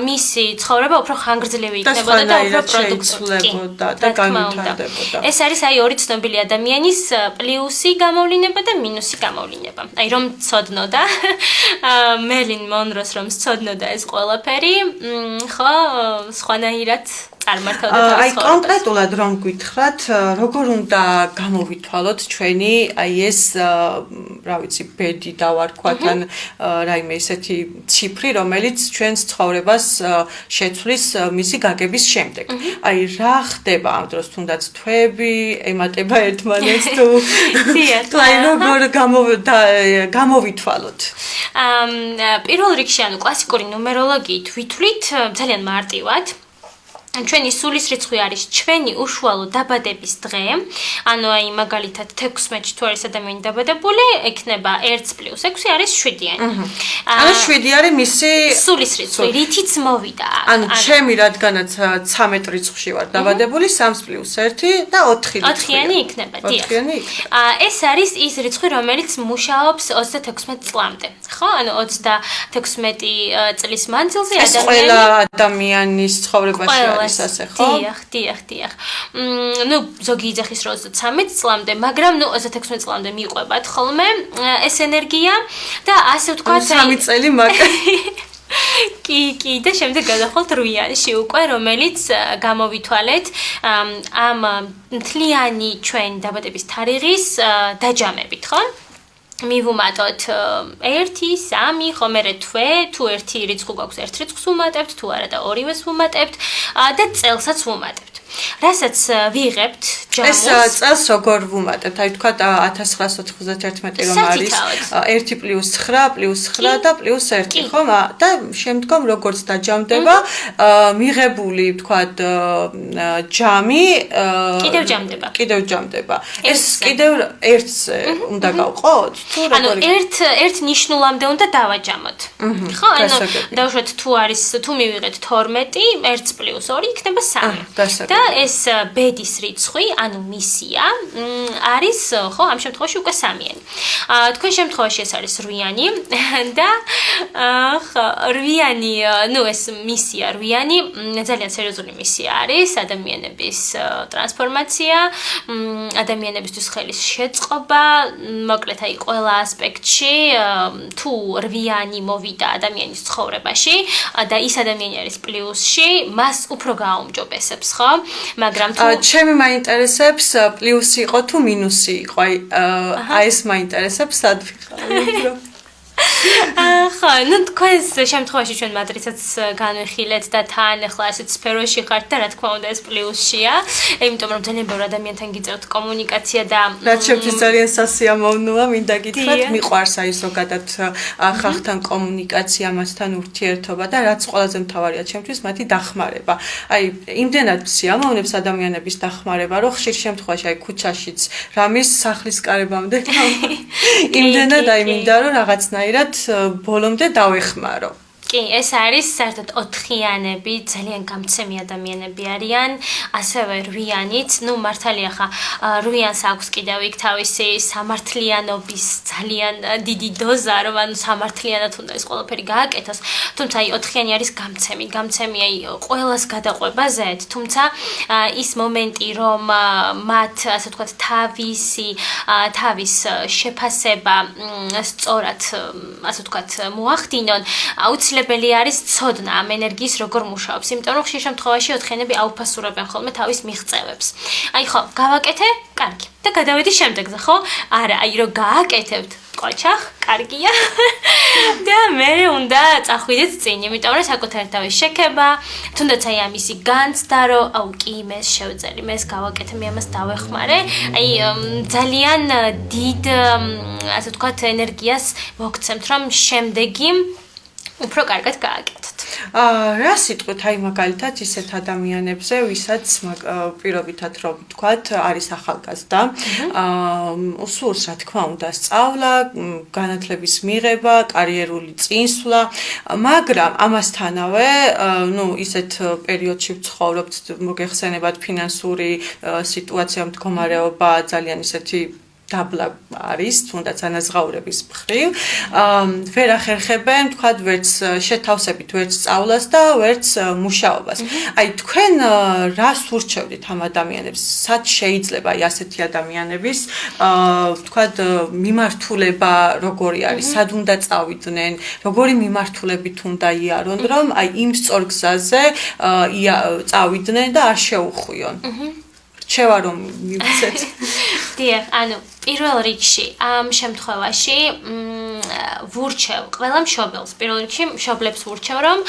B: მისი ცხოვრება უფრო ხანგრძლივი იქნებოდა და უფრო
A: პროდუქტიულობდა და განვითარდებოდა.
B: ეს არის აი ორი ცნობილი ადამიანის პლუსი გამოვლინება და მინუსი გამოვლინება. აი რომ ცოდნოდა მერლინ მონროს რომ ცოდნოდა ეს ყველაფერი, ხო, სხვანაირად წარმართავდა თავის
A: აი კონკრეტულად რომ გითხრათ, როგორ უნდა გამოვითვალოთ ჩვენი აი ეს რა ვიცი ბედი დავარქვათ ან რაიმე ისეთი ციფრი, რომელიც ჩვენს ცხოვრებას შეცვლის მისი გაგების შემდეგ. აი რა ხდება ამ დროს თუნდაც თვეები ემატება ერთმანეთს თუ აი როგორ გამოვითვალოთ?
B: პირველ რიგში ანუ კლასიკური ნუმეროლოგიით ვითვლით ძალიან მარტივად. ჩვენი სულის რიცხვი არის ჩვენი უშუალო დაბადების დღე, ანუ აი მაგალითად 16-ში თუ არის ადამიანი დაბადებული, ექნება 1 + 6 არის 7-იანი.
A: ანუ 7 არის მისი
B: სულის რიცხვი, რითიც მოვიდა.
A: ანუ ჩემი რადგანაც 13 რიცხვში ვარ დაბადებული, 3 + 1 და 4 რიცხვი.
B: 4-იანი იქნება, დიახ. ეს არის ის რიცხვი, რომელიც მუშაობს 36 წლამდე. ხო, ანუ 36 წლის მანძილზე
A: ადამიანი ეს ყველა ადამიანის ცხოვრებაში არის ასე, ხო?
B: დიახ. ნუ ზოგი იძახის რომ 33 წლამდე, მაგრამ ნუ 36 წლამდე მიყვებათ ხოლმე ეს ენერგია და ასე ვთქვათ
A: 3 წელი მაგ
B: კი და შემდეგ გადახვალთ 8-იანში უკვე, რომელიც გამოვითვალეთ ამ მთლიანი ჩვენ დაბადების თარიღის დაჯამებით, ხო? მივუმატოთ 1 3 ხომერე თვე თუ ერთი რიცხვი გვაქვს ერთ რიცხვს ვუმატებთ თუ არა და ორივეს ვუმატებთ და წელსაც ვუმატებთ რასაც ვიღებთ ჯამს
A: ეს წელს როგორ ვუმატებთ? აი თქვა 1991 რომ არის 1 + 9 + 9 და +1 ხომ? და შემდგომ როგორც დაჯამდება მიღებული თქვა ჯამი კიდევ ჯამდება. ეს კიდევ ერთზე უნდა გავყოთ? თუ
B: როგორი? ერთ ნიშნულამდე უნდა დავაჯამოთ. ხო, ანუ დავუშვათ თუ მივიღეთ 12 1 + 2 იქნება 3. და ეს ბედის რიცხვი, ანუ მისია, არის, ხო, ამ შემთხვევაში უკვე 3-იანი. თქვენ შემთხვევაში ეს არის 8-იანი და ხო, 8-იანი, ну ეს მისია 8-იანი, ძალიან სერიოზული მისია არის ადამიანების ტრანსფორმაცია, ადამიანებისთვის ხელის შეწყობა, მოკლედ აი ყველა ასპექტში, თუ 8-იანი მოვიდა ადამიანის ცხოვრებაში და ის ადამიანი არის პლუსში, მას უფრო გააუმჯობესებს, ხო? მაგრამ თუ
A: ჩემი მაინტერესებს პლუსი იყო თუ მინუსი იყო. აი ეს მაინტერესებს სად ვიყავი.
B: ხო, ну თქვენს შემთხვევაში ჩვენ მატრიცაც განვიხილეთ და თან ახლა ასეთ სფეროში ხართ და რა თქმა უნდა ეს პლუსია, იმიტომ რომ ძალიან ბევრ ადამიანთან გიწევთ კომუნიკაცია და
A: რაც შემთხვევით ძალიან სასიამოვნოა, მინდა გითხრათ, მიყვარს აი ზოგადად ხალხთან კომუნიკაცია, მასთან ურთიერთობა და რაც ყველაზე მთავარია ჩემთვის მათი დახმარება. აი იმდენად სიამოვნებს ადამიანების დახმარება, რომ ხშირ შემთხვევაში აი ქუჩაშიც რამის სახლის კარებამდე იმდენად აი მინდა რომ რაღაცნაირად ბოლომდე დავეხმარო.
B: კი, ეს არის საერთოდ 4-იანები, ძალიან გამცემი ადამიანები არიან, ასევე 8-იანიც, ну მართალია ხა 8-იანს აქვს კიდევ იქ თავისი სამართლიანობის ძალიან დიდი დოზა, რომ ანუ სამართლიანად უნდა ეს ყველაფერი გააკეთოს, თუმცა აი 4-იანი არის გამცემი აი ყველას გადაყვებაზე, თუმცა ის მომენტი, რომ მათ ასე ვთქვათ თავის შეფასება სწორად ასე ვთქვათ მოახდინონ, აუცილებლად არის ცოდნა ამ ენერგიის როგორ მუშაობს, იმიტომ რომ ხშირ შემთხვევაში 4-იანები აუფასურებენ ხოლმე თავის მიღწევებს. აი ხო, გავაკეთე, კარგი. და გადავედი შემდეგზე, ხო? არა, აი რომ გააკეთებთ, ყოჩახ, კარგია. და მე უნდა წახვიდეთ წინ, იმიტომ რომ საკუთარი თავის შექება, თუნდაც აი ამისი განცდა, რომ აუ კი მეს შევძელი, მეს გავაკეთე, მე ამას დავეხმარე. აი ძალიან დიდ ასე ვთქვათ ენერგიას მოგცემთ, რომ შემდეგი უფრო კარგად გააკეთოთ.
A: რა სიტყვით აი მაგალითად ისეთ ადამიანებზე, ვისაც პირობითად რომ ვთქვათ, არის ახალგაზრდა, უსურს რა თქმა უნდა სწავლა, განათლების მიღება, კარიერული წინსვლა, მაგრამ ამასთანავე, ну, ისეთ პერიოდში ვცხოვრობთ, მოგეხსენებათ ფინანსური სიტუაცია, მდგომარეობა ძალიან ისეთი დაბლა არის, თუნდაც ანაზღაურების მხრივ, ვერ ახერხებენ, თქვათ, ვერც შეთავსებით, ვერც სწავლას და ვერც მუშაობას. აი, თქვენ რას ურჩევთ ამ ადამიანებს? სად შეიძლება აი ასეთი ადამიანების, თქვათ, მიმართულება როგორი არის? სად უნდა წავიდნენ? როგორი მიმართულებით უნდა იარონ, რომ აი იმ სწორ გზაზე წავიდნენ და არ შეუხვიონ? რჩევა რომ მივცეთ.
B: დიახ, ანუ პირველ რიგში ამ შემთხვევაში ვურჩევ ყველა მშობელს, პირველ რიგში მშობლებს ვურჩევ, რომ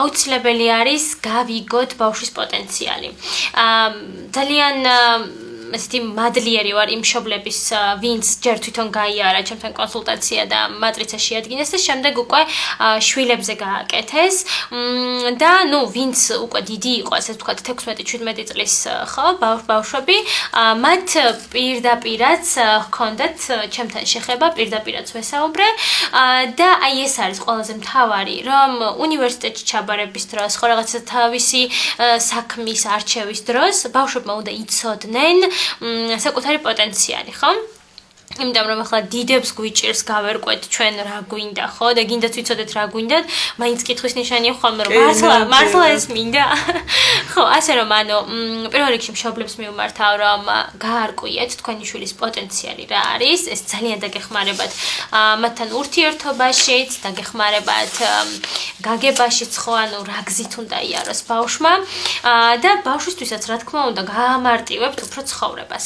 B: აუცილებელი არის გავიგოთ ბავშვის პოტენციალი. ძალიან ესეთი მადლიერი ვარ იმ მშობლების, ვინც ჯერ თვითონ გაიარა ჩემთან კონსულტაცია და მატრიცა შეადგინეს და შემდეგ უკვე შვილებზე გააკეთეს და ნუ ვინც უკვე დიდი იყო, ასე ვთქვათ 16-17 წლის ხო ბავშვები, მათ პირდაპირაც ჰქონდათ ჩემთან შეხება, პირდაპირაც ვესაუბრე და აი ეს არის ყველაზე მთავარი, რომ უნივერსიტეტში ჩაბარების დროს, ხო რაღაცა თავისი საქმის არჩევის დროს ბავშვებმა უნდა იცოდნენ საკუთარი პოტენციალი, ხო? იმიტომ რომ ახლა დიდებს გვიჭირს გავერკვეთ ჩვენ რა გვინდა, ხო? და გინდათ ვიცოდეთ რა გვინდათ, მაინც კითხვის ნიშანია ხოლმე რომ მართლა ეს მინდა. ხო, ასე რომ ანუ პირველ რიგში მშობლებს მივმართავ, რომ გაარკვიეთ თქვენი შვილის პოტენციალი რა არის, ეს ძალიან დაგეხმარებათ მათთან ურთიერთობაშიც, დაგეხმარებათ გაგებაშიც, ხო, ანუ რა გზით უნდა იაროს ბავშვმა და ბავშვისთვისაც რა თქმა უნდა გაამარტივებთ უფრო ცხოვრებას.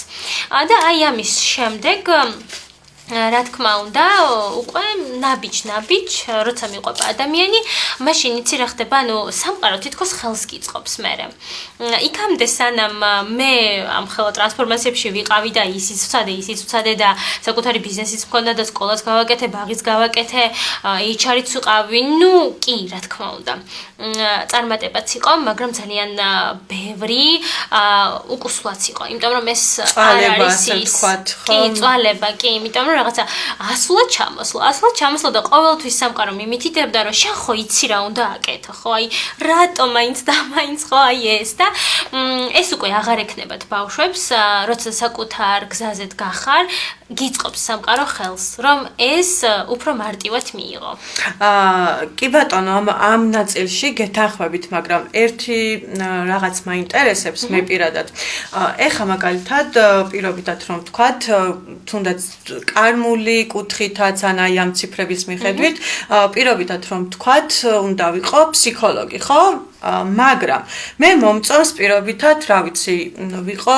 B: და აი ამის შემდეგ რა თქმა უნდა, უკვე ნაბიჯ, როცა მიყვება ადამიანი, მაშინ იცი რა ხდება, სამყარო თითქოს ხელს გიწყობს მერე. იქამდე სანამ მე ამ ხელა ტრანსფორმაციებში ვიყავი და ისიც ვცადე და საკუთარი ბიზნესიც მქონდა და სკოლას გავაკეთე, ბაღიც გავაკეთე, HR-იც ვიყავი, კი, რა თქმა უნდა. წარმატებაც იყო, მაგრამ ძალიან ბევრი უკუსლაც იყო, იმიტომ რომ ეს არ არის ის. კი, წვალება, კი, იმიტომ რომ რაღაცა ასულად ჩამოსვლა და ყოველთვის სამყარო მიმითითებდა რომ შენ ხო იცი რა უნდა აკეთო ხო აი რატომ მაინც ხო აი ეს და ეს უკვე აღარ ექნებათ ბავშვებს როცა საკუთარ გზაზე გახარ გიწყობს სამყარო ხელს რომ ეს უფრო მარტივად მიიღო
A: კი ბატონო ამ ნაწილში გეთანხმებით მაგრამ ერთი რაღაც მაინტერესებს მე პირადად ეხა მაგალითად პირობითად რომ ვთქვათ თუნდაც კარმული კუთხითაც ან აი ამ ციფრების მიხედვით პირობითად რომ ვთქვათ უნდა ვიყო ფსიქოლოგი ხო მაგრამ მე მომწონს პირობითად რა ვიცი ვიყო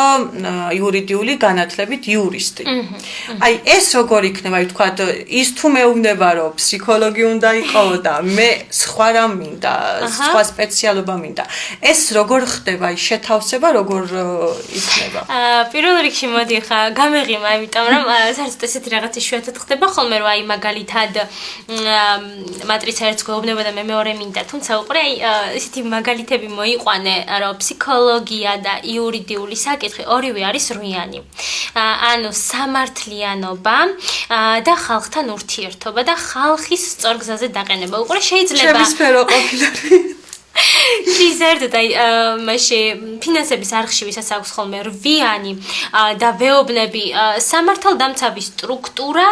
A: იურიდიული განათლებით იურისტი აი ეს როგორ იქნება აი ვთქვათ ის თუ მეუბნება რომ ფსიქოლოგი უნდა იყო და მე სხვა რამ მინდა სხვა სპეციალობა მინდა ეს როგორ ხდება აი შეთავსება როგორ იქნება
B: პირველ რიგში მოდი ხა გამეღიმა იმიტომ რომ საერთოდ ესეთი რაღაცა შეერთად ხდება ხოლმე რომ აი მაგალითად მატრიცა ერთს გვეუბნება და მე მეორე მინდა თუმცა უყურე აი ესეთი მაგალითები მოიყვანე რომ ფსიქოლოგია და იურიდიული საკითხი ორივე არის რვიანი ანუ სამართლიანობა და ხალხთან ურთიერთობა და ხალხის სწორ გზაზე დაყენება უყურე შეიძლება
A: ჩემი სფერო ყოფილა
B: კი ზერდად აი მაშე ფინანსების არხში ვისაც აქვს ხოლმე რვიანი და ვეუბნები სამართალდამცავი სტრუქტურა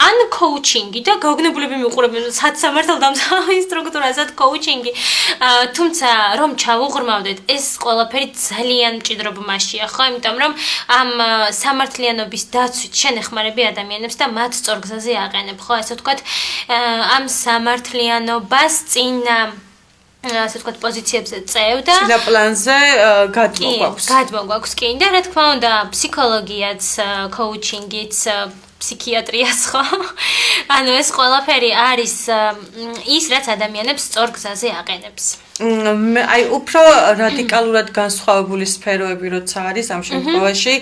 B: ან კოუჩინგი და გაოგნებულები მიყურებენ სად სამართალდამცავი სტრუქტურა სად კოუჩინგი თუმცა რომ ჩავუღრმავდეთ ეს ყველაფერი ძალიან მჭიდრობმაშია ხო იმიტომ რომ ამ სამართლიანობის დაცვით შენ ეხმარები ადამიანებს და მათ სწორ გზაზე აყენებ ხო ასე ვთქვათ ამ სამართლიანობას წინა ასე ვთქვათ პოზიციებზე წევ და
A: წინა პლანზე
B: გადმოგვაქვს კი და რა თქმა უნდა ფსიქოლოგიაც კოუჩინგიც ფსიქიატრიაც ხო ანუ ეს ყველაფერი არის ის რაც ადამიანებს სწორ გზაზე აყენებს
A: აი უფრო რადიკალურად განსხვავებული სფეროები როცა არის ამ შემთხვევაში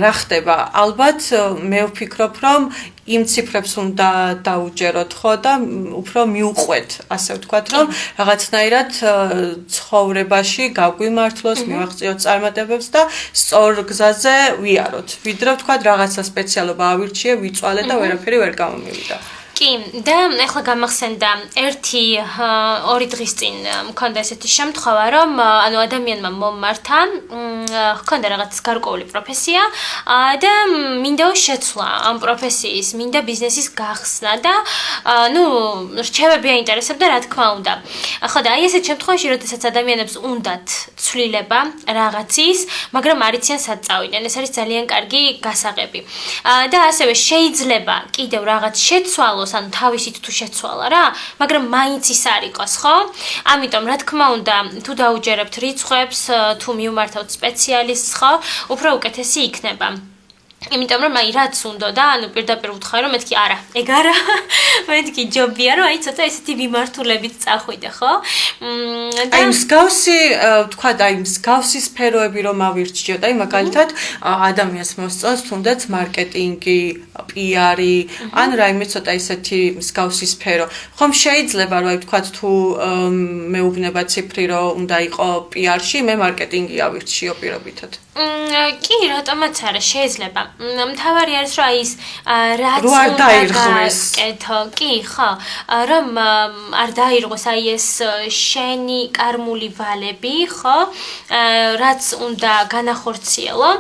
A: რა ხდება ალბათ მე ვფიქრობ რომ იმ ციფრებს უნდა დაუჯეროთ ხო და უფრო მიუყვეთ ასე ვთქვათ რომ რაღაცნაირად ცხოვრებაში გაგვიმართლოს მივაღწიოთ წარმატებებს და სწორ გზაზე ვიაროთ ვიდრე ვთქვათ რაღაცა სპეციალობა ავირჩიე ვიწვალე და ვერაფერი ვერ გამომივიდა
B: კი და ეხლა გამახსენდა ორი დღის წინ მქონდა ესეთი შემთხვევა რომ ანუ ადამიანმა მომმართა ჰქონდა რაღაც გარკვეული პროფესია და მინდა შეცვლა ამ პროფესიის მინდა ბიზნესის გახსნა და რჩევები აინტერესებდა რა თქმა უნდა ხო და აი ესეთ შემთხვევაში როდესაც ადამიანებს უნდათ ცვლილება რაღაცის მაგრამ არ იციან სად წავიდნენ ეს არის ძალიან კარგი გასაღები და ასევე შეიძლება კიდევ რაღაც შეცვალოს ან თავისით თუ შეცვალა რა, მაგრამ მაინც ის არ იყოს, ხო? ამიტომ რა თქმა უნდა, თუ დაუჯერებთ რიცხვებს, თუ მივმართავთ სპეციალისტს, ხო? უფრო უკეთესი იქნება. იმიტომ რომ აი რაც უნდა და ანუ პირდაპირ ვუთხარი რომ მეთქი არა ეგ არა მეთქი ჯობია რომ აი ცოტა ესეთი მიმართულებით წახვიდე ხო
A: აი მსგავსი თქვა და აი მსგავსი სფეროები რომ ავირჩიოთ აი მაგალითად ადამიანს მოსწონს თუნდაც მარკეტინგი PR-ი ან რაიმე ცოტა ისეთი მსგავსი სფერო ხომ შეიძლება რომ აი თქვა თუ მეუბნება ციფრი რომ უნდა იყო PR-ში მე მარკეტინგი ავირჩიო პირობითად
B: კი რატომაც არა შეიძლება მთავარი არის რომ აი ის რაც
A: უნდა
B: გაკეთო კი ხო რომ არ დაირღვეს აი ეს შენი კარმული ვალები ხო რაც უნდა განახორციელო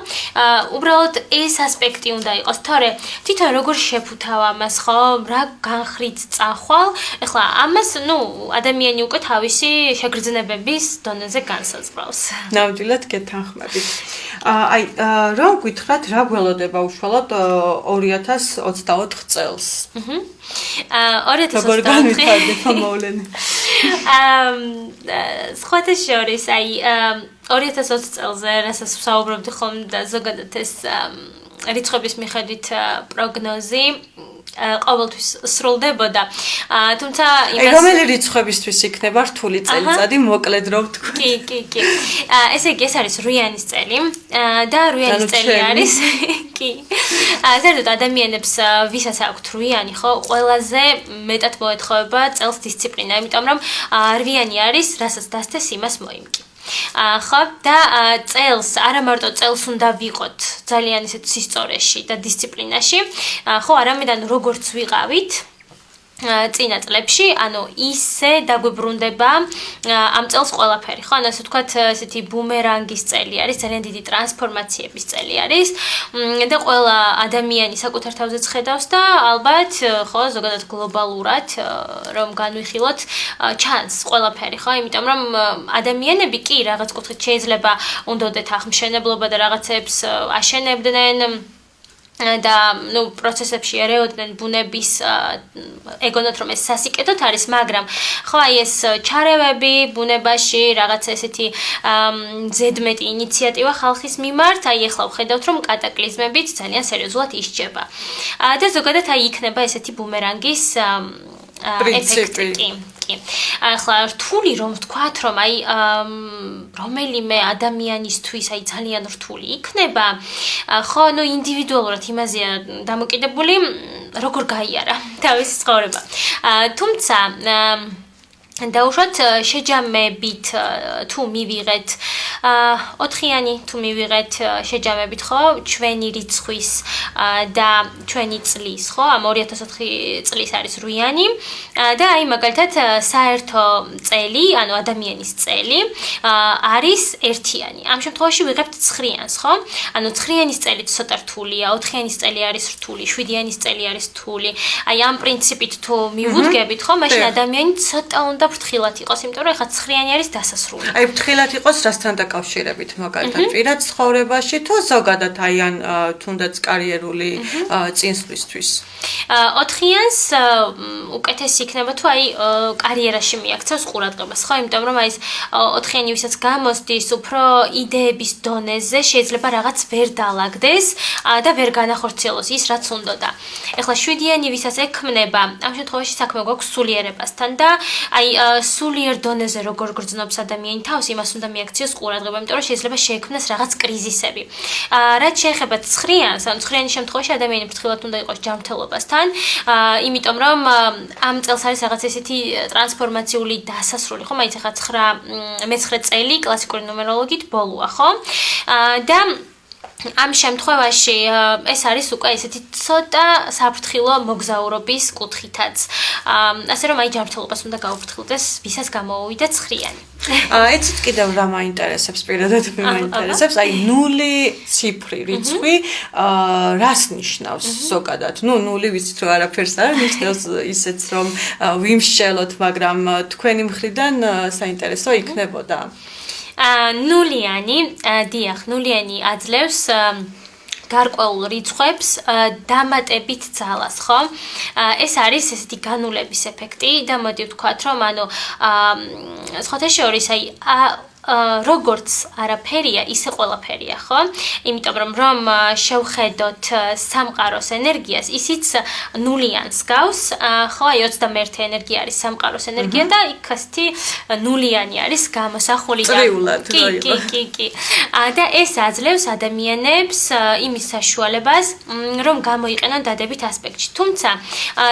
B: უბრალოდ ეს ასპექტი უნდა იყოს თორე თვითონ როგორ შეფუთავ ამას ხო რა განხრით წახვალ ეხლა ამას ადამიანი უკვე თავისი შეგრძნებების დონეზე განსაზღვრავს
A: ნამდვილად გეთანხმებით აი რომ გითხრათ რა გველოდება უშუალოდ 2024 წელს
B: 2024 მოვლენი სხვათა შორის აი 2020 წელზე რასაც ვსაუბრობდი ხოლმე და ზოგადად ეს რიცხვების მიხედვით პროგნოზი ყოველთვის სრულდებოდა. თუმცა
A: იმას რომელი რიცხვებისთვის იქნება რთული წელიწადი, მოკლედ რომ ვთქვი.
B: კი. ესე იგი ეს არის რუიანის წელი და რუიანის წელი არის კი. ზედმეტ ადამიანებს ვისაც აქვთ რუიანი, ხო, ყველაზე მეტად მოეთხოვება წელს დისციპლინა, იმიტომ რომ რვიანი არის, რასაც დასთეს იმას მოიმკი. ხო და წელს არა მარტო წელს უნდა ვიყოთ ძალიან ისეთ სისწორეში და დისციპლინაში, ხო, არამედ როგორც ვიყავით წინა წლებში, ანუ ისე დაგვიბრუნდება ამ წელს ყველაფერი, ხო? ანუ ასე ვთქვათ, ესეთი ბუმერანგის წელი არის, ძალიან დიდი ტრანსფორმაციების წელი არის და ყველა ადამიანი საკუთარ თავზეც ხედავს და ალბათ, ხო, ზოგადად გლობალურად რომ განვიხილოთ, ჩანს ყველაფერი, ხო? იმიტომ რომ ადამიანები კი რაღაც კუთხით შეიძლება უნდოდეთ აღმშენებლობა და რაღაცებს აშენებდნენ და ნუ პროცესებში ერეოდნენ ბუნების ეგონოთ რომ ეს სასიკეთოდ არის, მაგრამ ხო აი ეს ჩარევები ბუნებაში რაღაცა ესეთი ზედმეტი ინიციატივა ხალხის მიმართ, აი ახლა ვხედავთ რომ კატაკლიზმებით ძალიან სერიოზულად ისჯება. და ზოგადად აი იქნება ესეთი ბუმერანგის ეფექტი. ახლა რთული რომ ვთქვათ რომ აი რომელიმე ადამიანისთვის აი ძალიან რთული იქნება, ხო, ნუ ინდივიდუალურად იმაზეა დამოკიდებული როგორ გაიარა თავისი ცხოვრება. თუმცა დაუშვათ შეჯამებით თუ მივიღეთ 4-იანი თუ მივიღეთ შეჯამებით, ხო, ჩვენი რიცხვის და ჩვენი წლის, ხო, ამ 2004 წლის არის რუიანი და აი მაგალითად საერთო წელი, ანუ ადამიანის წელი არის ერთიანი. ამ შემთხვევაში ვიღებთ 9-იანს, ხო? ანუ 9-яნის წელი ცოტა რთულია, 4-яნის წელი არის რთული, 7-яნის წელი არის რთული. აი ამ პრინციპით თუ მივუდგებით, ხო, მაშინ ადამიანი ცოტა უნდა ფრთხილად იყოს, იმიტომ რომ ეხლა 9-იანი არის დასასრული.
A: აი ფრთხილად იყოს რასთან დაკავშირებით, მაგალითად, პირად ცხოვრებაში თუ ზოგადად აი ან თუნდაც კარიერული წინსვლისთვის.
B: 4-იანს უკეთესი იქნება თუ აი კარიერაში მიაქცევს ყურადღებას, ხო? იმიტომ რომ აი ეს 4-იანი ვისაც გამოსდის, უფრო იდეების დონეზე შეიძლება რაღაც ვერ დაალაგდეს და ვერ განახორციელოს ის, რაც უნდოდა. ეხლა 7-იანი ვისაც ექმნება, ამ შემთხვევაში საქმე გვაქვს სულიერებასთან და აი სულიერ დონეზე როგორ გრძნობს ადამიანი თავს, იმას უნდა მიაქციოს ყურადღება, იმიტომ რომ შეიძლება შეექმნას რაღაც კრიზისები. რაც შეეხება 9-იანს, ანუ 9-яნის შემთხვევაში ადამიანი ფრთხილად უნდა იყოს ჯანმრთელობასთან, იმიტომ რომ ამ წელს არის რაღაც ესეთი ტრანსფორმაციული დასასრული, ხო, მაინც ახლა 9 წელი კლასიკური ნუმეროლოგით ბოლოა, ხო? და ამ შემთხვევაში ეს არის უკვე ესეთი ცოტა საფრთხილო მოგზაურობის კუთხითაც. ასე რომ აი ჯანმრთელობას უნდა გაუფრთხილდეს, ვისაც გამოუვიდა 9-იანი.
A: ეცით კიდევ რა მაინტერესებს, პირადად მე მაინტერესებს, აი 0 ციფრი რიცხვი რას ნიშნავს ზოგადად? ნუ 0 ვიცით რომ არაფერს არ ნიშნავს, ისეც რომ ვიმსჯელოთ, მაგრამ თქვენი მხრიდან საინტერესო იქნებოდა. 0-იანი, დიახ, 0-იანი აძლევს გარკვეულ რიცხვებს დამატებით ძალას, ხო? ეს არის ესეთი განულების ეფექტი და მოდი ვთქვათ, რომ ანუ სხვათა შორის აი როგორც არაფერია, ისე ყველაფერია, ხო? იმიტომ რომ შევხედოთ სამყაროს ენერგიას, ისიც 0-იანს გავს, ხო, აი 21 ენერგია არის სამყაროს ენერგია და იქ ასეთი 0-იანი არის გამოსახული და კი. და ეს აძლევს ადამიანებს იმის საშუალებას, რომ გამოიყენონ დადებით ასპექტში. თუმცა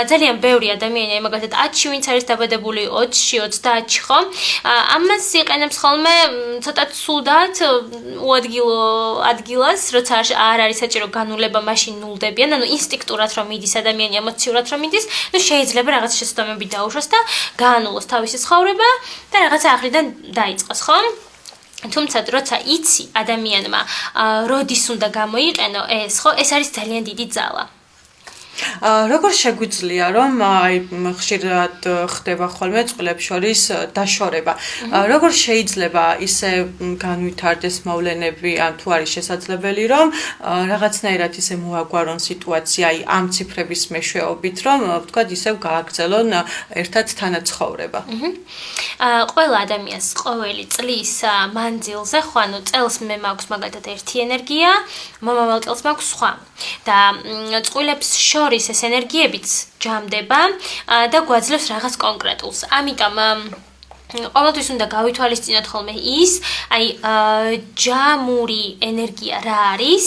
A: ძალიან ბევრი ადამიანია, მაგალითად 10-ში ვინც არის დაბადებული 20-ში, 30-ში, ხო? ამას იყენებს ხოლმე ცოტა ცუდად ადგილას, როცა არ არის საჭირო განულება, მაშინ ნულდებიან, ანუ ინსტინქტურად რომ მიდის ადამიანი, ემოციურად რომ მიდის, ნუ შეიძლება რაღაც შეცდომები დაუშვას და გაანულოს თავისი ცხოვრება და რაღაცა ახლიდან დაიწყოს, ხო? თუმცა როცა იცი ადამიანმა როდის უნდა გამოიყენო ეს, ხო, ეს არის ძალიან დიდი ძალა. როგორ შეგვიძლია რომ აი ხშირად ხდება ხოლმე წყვილებს შორის დაშორება? როგორ შეიძლება ისე განვითარდეს მოვლენები, ან თუ არის შესაძლებელი რომ რაღაცნაირად ისე მოაგვარონ სიტუაცია აი ამ ციფრების მეშვეობით რომ ვთქვათ ისევ გააგრძელონ ერთად თანაცხოვრება?
B: ყველა ადამიანს ყოველი წლის მანძილზე ხო ანუ წელს მე მაქვს მაგალითად ერთი ენერგია, მომავალ წელს მაქვს სხვა და წყვილებს შორის ეს ენერგიებიც ჯამდება და გვაძლევს რაღაც კონკრეტულს. ამიტომ ყოველთვის უნდა გავითვალისწინოთ ხოლმე ის, აი ჯამური ენერგია რა არის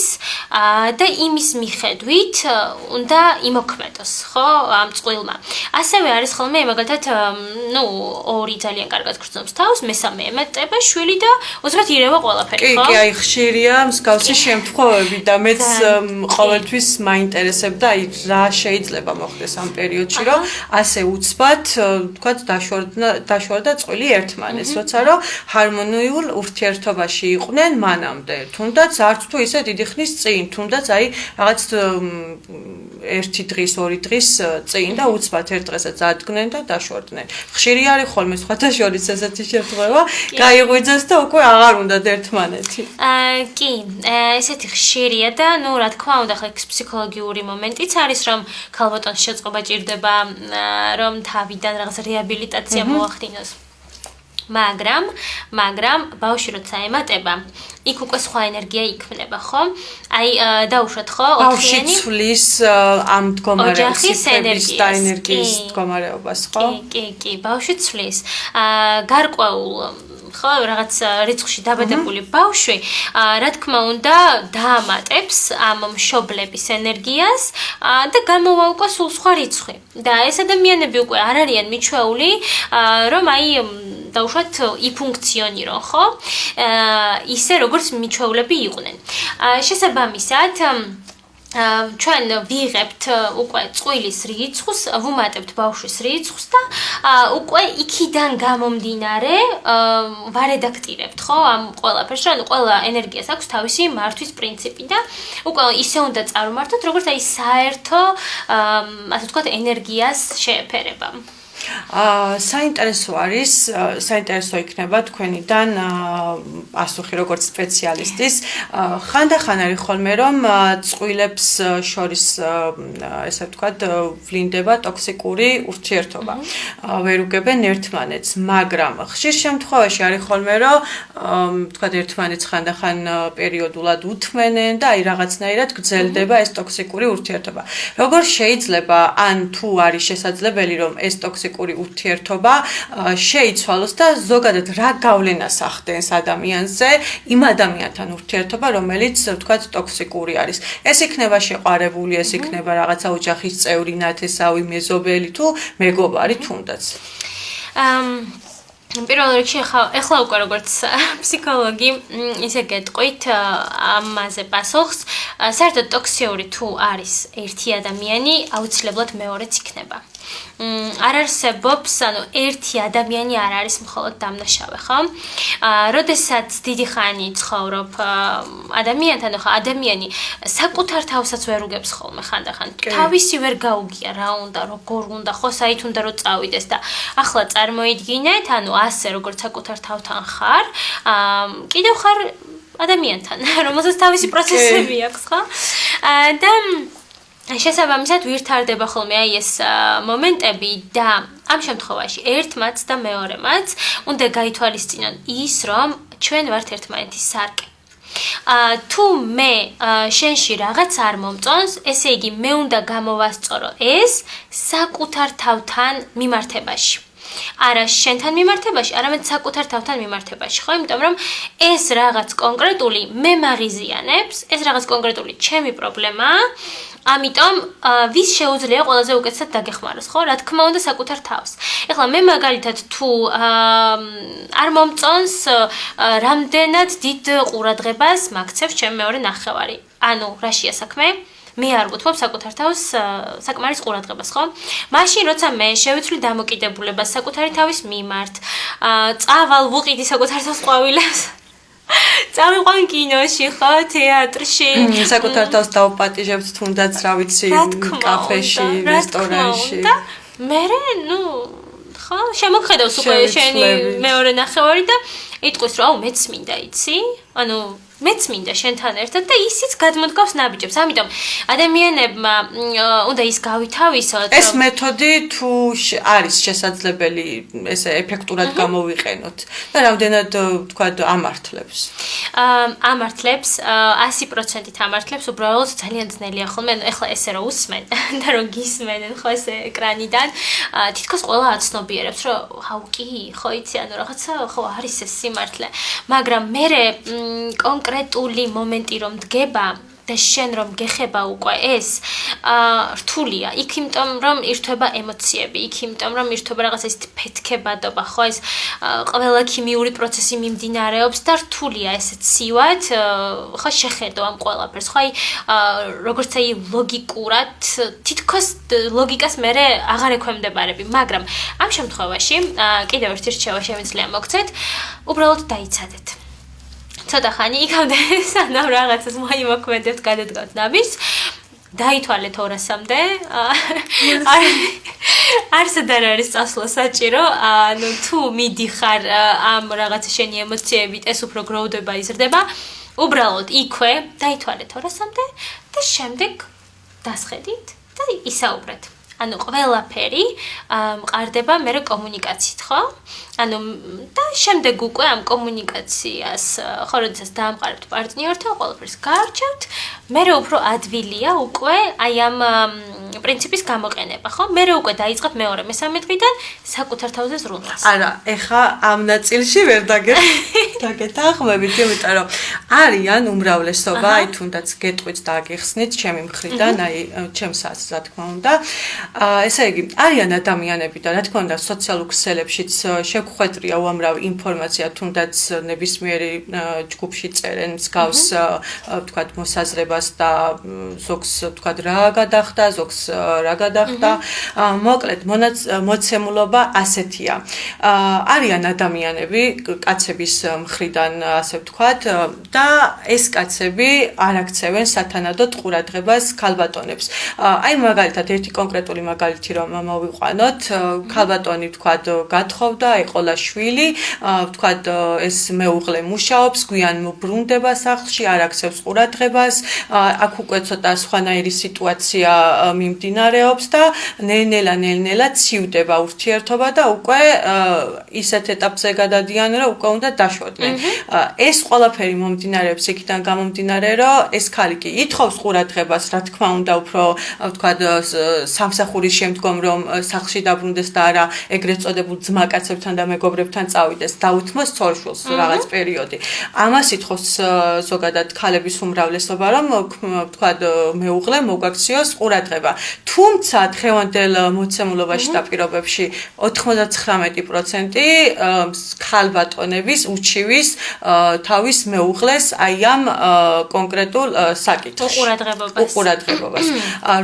B: და იმის მიხედვით უნდა იმოქმედოს, ხო, ამ წყვილმა. ასევე არის ხოლმე მაგალითად, ორი ძალიან კარგად გრძნობს თავს, მესამე ემატება შვილი და უცბად ირევა ყველაფერი, ხო?
A: კი, აი ხშირია მსგავსი შემთხვევები და მეც ყოველთვის მაინტერესებდა, აი რა შეიძლება მოხდეს ამ პერიოდში, რომ ასე უცბად, ვთქვათ, დაშორდა წყვილი ერთმანეთს, როცა რომ ჰარმონიულ ურთიერთობაში იყვნენ მანამდე. თუნდაც არც თუ ისე დიდი ხნის წინ, თუნდაც აი რაღაც ერთი დღის, ორი დღის წინ და უცბად ერთ დღესაც ადგნენ და დაშორდნენ. ხშირი არის ხოლმე სხვათა შორის ესეთი შემთხვევა, გაიღვიძეს და უკვე აღარ უნდათ ერთმანეთი.
B: კი, ესეთი ხშირია და რა თქმა უნდა, ხა ეს ფსიქოლოგიური მომენტიც არის, რომ ქალბატონს შეწყობა ჭირდება, რომ თავიდან რაღაც რეაბილიტაცია მოახდინოს. მაგრამ ბავშვი როცა ემატება, იქ უკვე სხვა ენერგია იქმნება, ხო? აი დაუშვათ, ხო?
A: ბავშვი ცვლის ამ მდგომარეობის და ენერგიის მდგომარეობას, ხო?
B: კი, ბავშვი ცვლის. გარკვეულ ხო, რაღაც რიცხვში დაბადებული ბავშვი, რა თქმა უნდა, დაამატებს ამ მშობლების ენერგიას და გამოვა უკვე სულ სხვა რიცხვი. და ეს ადამიანები უკვე არ არიან მიჩვეული, რომ აი დაუშვათ იფუნქციონირონ, ხო? ისე როგორც მიჩვეულები იყვნენ. შესაბამისად ჩვენ ვიღებთ უკვე წყვილის რიცხვს, ვუმატებთ ბავშვის რიცხვს და უკვე იქიდან გამომდინარე ვარედაქტირებთ, ხო, ამ ყველაფერს, რომ ყველა ენერგიას აქვს თავისი მართვის პრინციპი და უკვე ისე უნდა წარმართოთ, როგორც აი საერთო, ასე ვთქვათ, ენერგიას შეეფერება.
A: საინტერესო იქნება თქვენიდან პასუხი როგორც სპეციალისტის. ხანდახან არის ხოლმე რომ წყვილებს შორის ესე ვთქვათ ვლინდება ტოქსიკური ურთიერთობა. ვერ უგებენ ერთმანეთს, მაგრამ ხშირ შემთხვევაში არის ხოლმე რომ ვთქვათ ერთმანეთს ხანდახან პერიოდულად უთმენენ და აი რაღაცნაირად გრძელდება ეს ტოქსიკური ურთიერთობა. როგორ შეიძლება ან თუ არის შესაძლებელი რომ ეს ტოქსიკური ურთიერთობა შეიცვალოს და ზოგადად რა გავლენას ახდენს ადამიანზე იმ ადამიანთან ურთიერთობა, რომელიც ვთქვათ ტოქსიკური არის. ეს იქნება შეყვარებული, ეს იქნება რაღაცა ოჯახის წევრი, ნათესავი, მეზობელი თუ მეგობარი თუნდაც.
B: პირველ რიგში ახლა უკვე როგორც ფსიქოლოგი ისე გეტყვით ამაზე პასუხს, საერთოდ ტოქსიური თუ არის ერთი ადამიანი, აუცილებლად მეორეც იქნება. არ არსებობს, ერთი ადამიანი არ არის მხოლოდ დამნაშავე, ხო? როდესაც დიდი ხანი ცხოვრობ ადამიანთან, ხო, ადამიანი საკუთარ თავსაც ვერ უგებს ხოლმე ხანდახან. თავისი ვერ გაუგია რა უნდა, როგორ უნდა, ხო, საით უნდა რომ წავიდეს და ახლა წარმოიდგინეთ, ასე როგორც საკუთარ თავთან ხარ, კიდევ ხარ ადამიანთან, რომელსაც თავისი პროცესები აქვს, ხო? და შესაბამისად ვითარდება ხოლმე აი ეს მომენტები და ამ შემთხვევაში ერთმაც და მეორემაც უნდა გაითვალისწინონ ის, რომ ჩვენ ვართ ერთმანეთის სარკე. თუ მე შენში რაღაც არ მომწონს, ესე იგი მე უნდა გამოვასწორო ეს საკუთარ თავთან მიმართებაში. არა შენთან მიმართებაში, არამედ საკუთარ თავთან მიმართებაში, ხო? იმიტომ რომ ეს რაღაც კონკრეტული მე მაღიზიანებს, ეს რაღაც კონკრეტული ჩემი პრობლემაა. ამიტომ ვის შეუძლია ყველაზე უკეთესად დაგეხმაროს, ხო? რა თქმა უნდა საკუთარ თავს. ეხლა მე მაგალითად თუ არ მომწონს რამდენად დიდ ყურადღებას მაქცევს ჩემი მეორე ნახევარი. ანუ რაშია საქმე? მე არ ვუთმობ საკუთარ თავს საკმარის ყურადღებას, ხო? მაშინ როცა მე შევიცვლი დამოკიდებულებას საკუთარი თავის მიმართ, წავალ ვუყიდი საკუთარ თავს ყვავილებს. წავიყვან კინოში, ხო, თეატრში.
A: საკუთარ თავს დავპატიჟებთ თუნდაც, რა ვიცი, კაფეში, რესტორანში.
B: და მე, ხო, შემოგხედავს უკვე შენი მეორე ნახევარი და იტყვის, რომ მეც მინდა, იცი? ანუ მეც მინდა შენთან ერთად და ისიც გადმოდგავს ნაბიჯებს. ამიტომ ადამიანებმა უნდა ის გავითავისოთ.
A: ეს მეთოდი თუ არის შესაძლებელი ესე ეფექტურად გამოვიყენოთ და რამდენად თქვა ამართლებს.
B: ამართლებს 100%-ით ამართლებს, უბრალოდ ძალიან ძნელია ხოლმე. ეხლა ესე რომ усმენ და რომ გისმენენ ხო ეს ეკრანიდან, თითქოს ყველა აცნობიერებს, რომ აუ კი, ხო იცი, ანუ რაღაცა ხო არის ეს სიმართლე, მაგრამ მე კონკრეტული მომენტი რომ დგება და შენ რომ გეხება უკვე ეს რთულია. იქ იმიტომ რომ ირთვება ემოციები, იქ იმიტომ რომ ირთვება რაღაცა ის ფეთქებადობა, ხო ეს ყველა ქიმიური პროცესი მიმდინარეობს და რთულია ესე ცივად, ხო შეხედო ამ ყველაფერს. ხო როგორც აი ლოგიკურად თითქოს ლოგიკას მე აღარ ექვემდებარები, მაგრამ ამ შემთხვევაში კიდევ ერთი რჩევა შემიძლია მოგცეთ, უბრალოდ დაიცადეთ. ცოტა ხანი იქამდე სანამ რაღაცას მოიმოქმედებთ, გადადგავთ ნაბიჯს, დაითვალეთ 200-მდე. არსად არ არის წასვლა საჭირო, ანუ თუ მიდიხარ ამ რაღაცა შენი ემოციებით, ეს უფრო გროვდება, იზრდება, უბრალოდ იქვე დაითვალეთ 200-მდე და შემდეგ დასხედით და ისაუბრეთ. ანუ ყველაფერი მყარდება მე კომუნიკაციით, ხო? ანუ და შემდეგ უკვე ამ კომუნიკაციას, ხო, როდესაც დაამყარებთ პარტნიორთან, ყველაფერს გაარჩევთ, მე უფრო ადვილია უკვე აი ამ პრინციპის გამოყენება, ხო? მე უკვე დაიწყებ მეორე, მესამე დღიდან საკუთარ თავზე ზრუნვას.
A: არა, ეხა ამ ნაწილში ვერ დაგეთანხმებით, იმიტომ რომ არიან უმრავლესობა, აი თუნდაც გეტყვით და აგიხსნით ჩემი მხრიდან, აი ჩემსაც, რა თქმა უნდა. ესე იგი, არიან ადამიანები და რა თქმა უნდა სოციალურ ქსელებშიც შეგხვედრია უამრავი ინფორმაცია, თუნდაც ნებისმიერი ჯგუფში წერენ მსგავს, ვთქვათ, მოსაზრებას და ზოგს ვთქვათ რა გადახდა, ზოგს რა გადახდა. მოკლედ, მოცემულობა ასეთია. არიან ადამიანები კაცების მხრიდან, ასე ვთქვათ, და ეს კაცები არ აქცევენ სათანადოდ ყურადღებას ქალბატონებს. აი მაგალითად ერთი კონკრეტული მაგალითი რომ მოვიყვანოთ, ქალბატონი ვთქვათ გათხოვდა, ეყოლა შვილი, ვთქვათ ეს მეუღლე მუშაობს, გვიან ბრუნდება სახლში, არ აქცევს ყურადღებას, აქ უკვე ცოტა სხვანაირი სიტუაცია მიმდინარეობს და ნელ-ნელა ცივდება ურთიერთობა და უკვე ისეთ ეტაპზე გადადიან, რომ უკვე უნდა დაშვოდნენ. ეს ყველაფერი მომდინარეობს იქიდან გამომდინარე, რომ ეს ქალი კი ითხოვს ყურადღებას, რა თქმა უნდა, უფრო ვთქვათ სამსახურის შემდგომ რომ სახლში დაბრუნდეს და არა ეგრეთ წოდებულ ძმაკაცებთან და მეგობრებთან წავიდეს, დაუთმოს ცოლ-შვილს რაღაც პერიოდი. ამას ითხოვს ზოგადად ქალების უმრავლესობა, რომ ვთქვათ მეუღლე მოგვაქციოს ყურადღება. თუმცა დღევანდელ მოცემულობაში და პირობებში 99% ქალბატონების უჩივის თავის მეუღლეს აი ამ კონკრეტულ საკითხში. უყურადღებობას.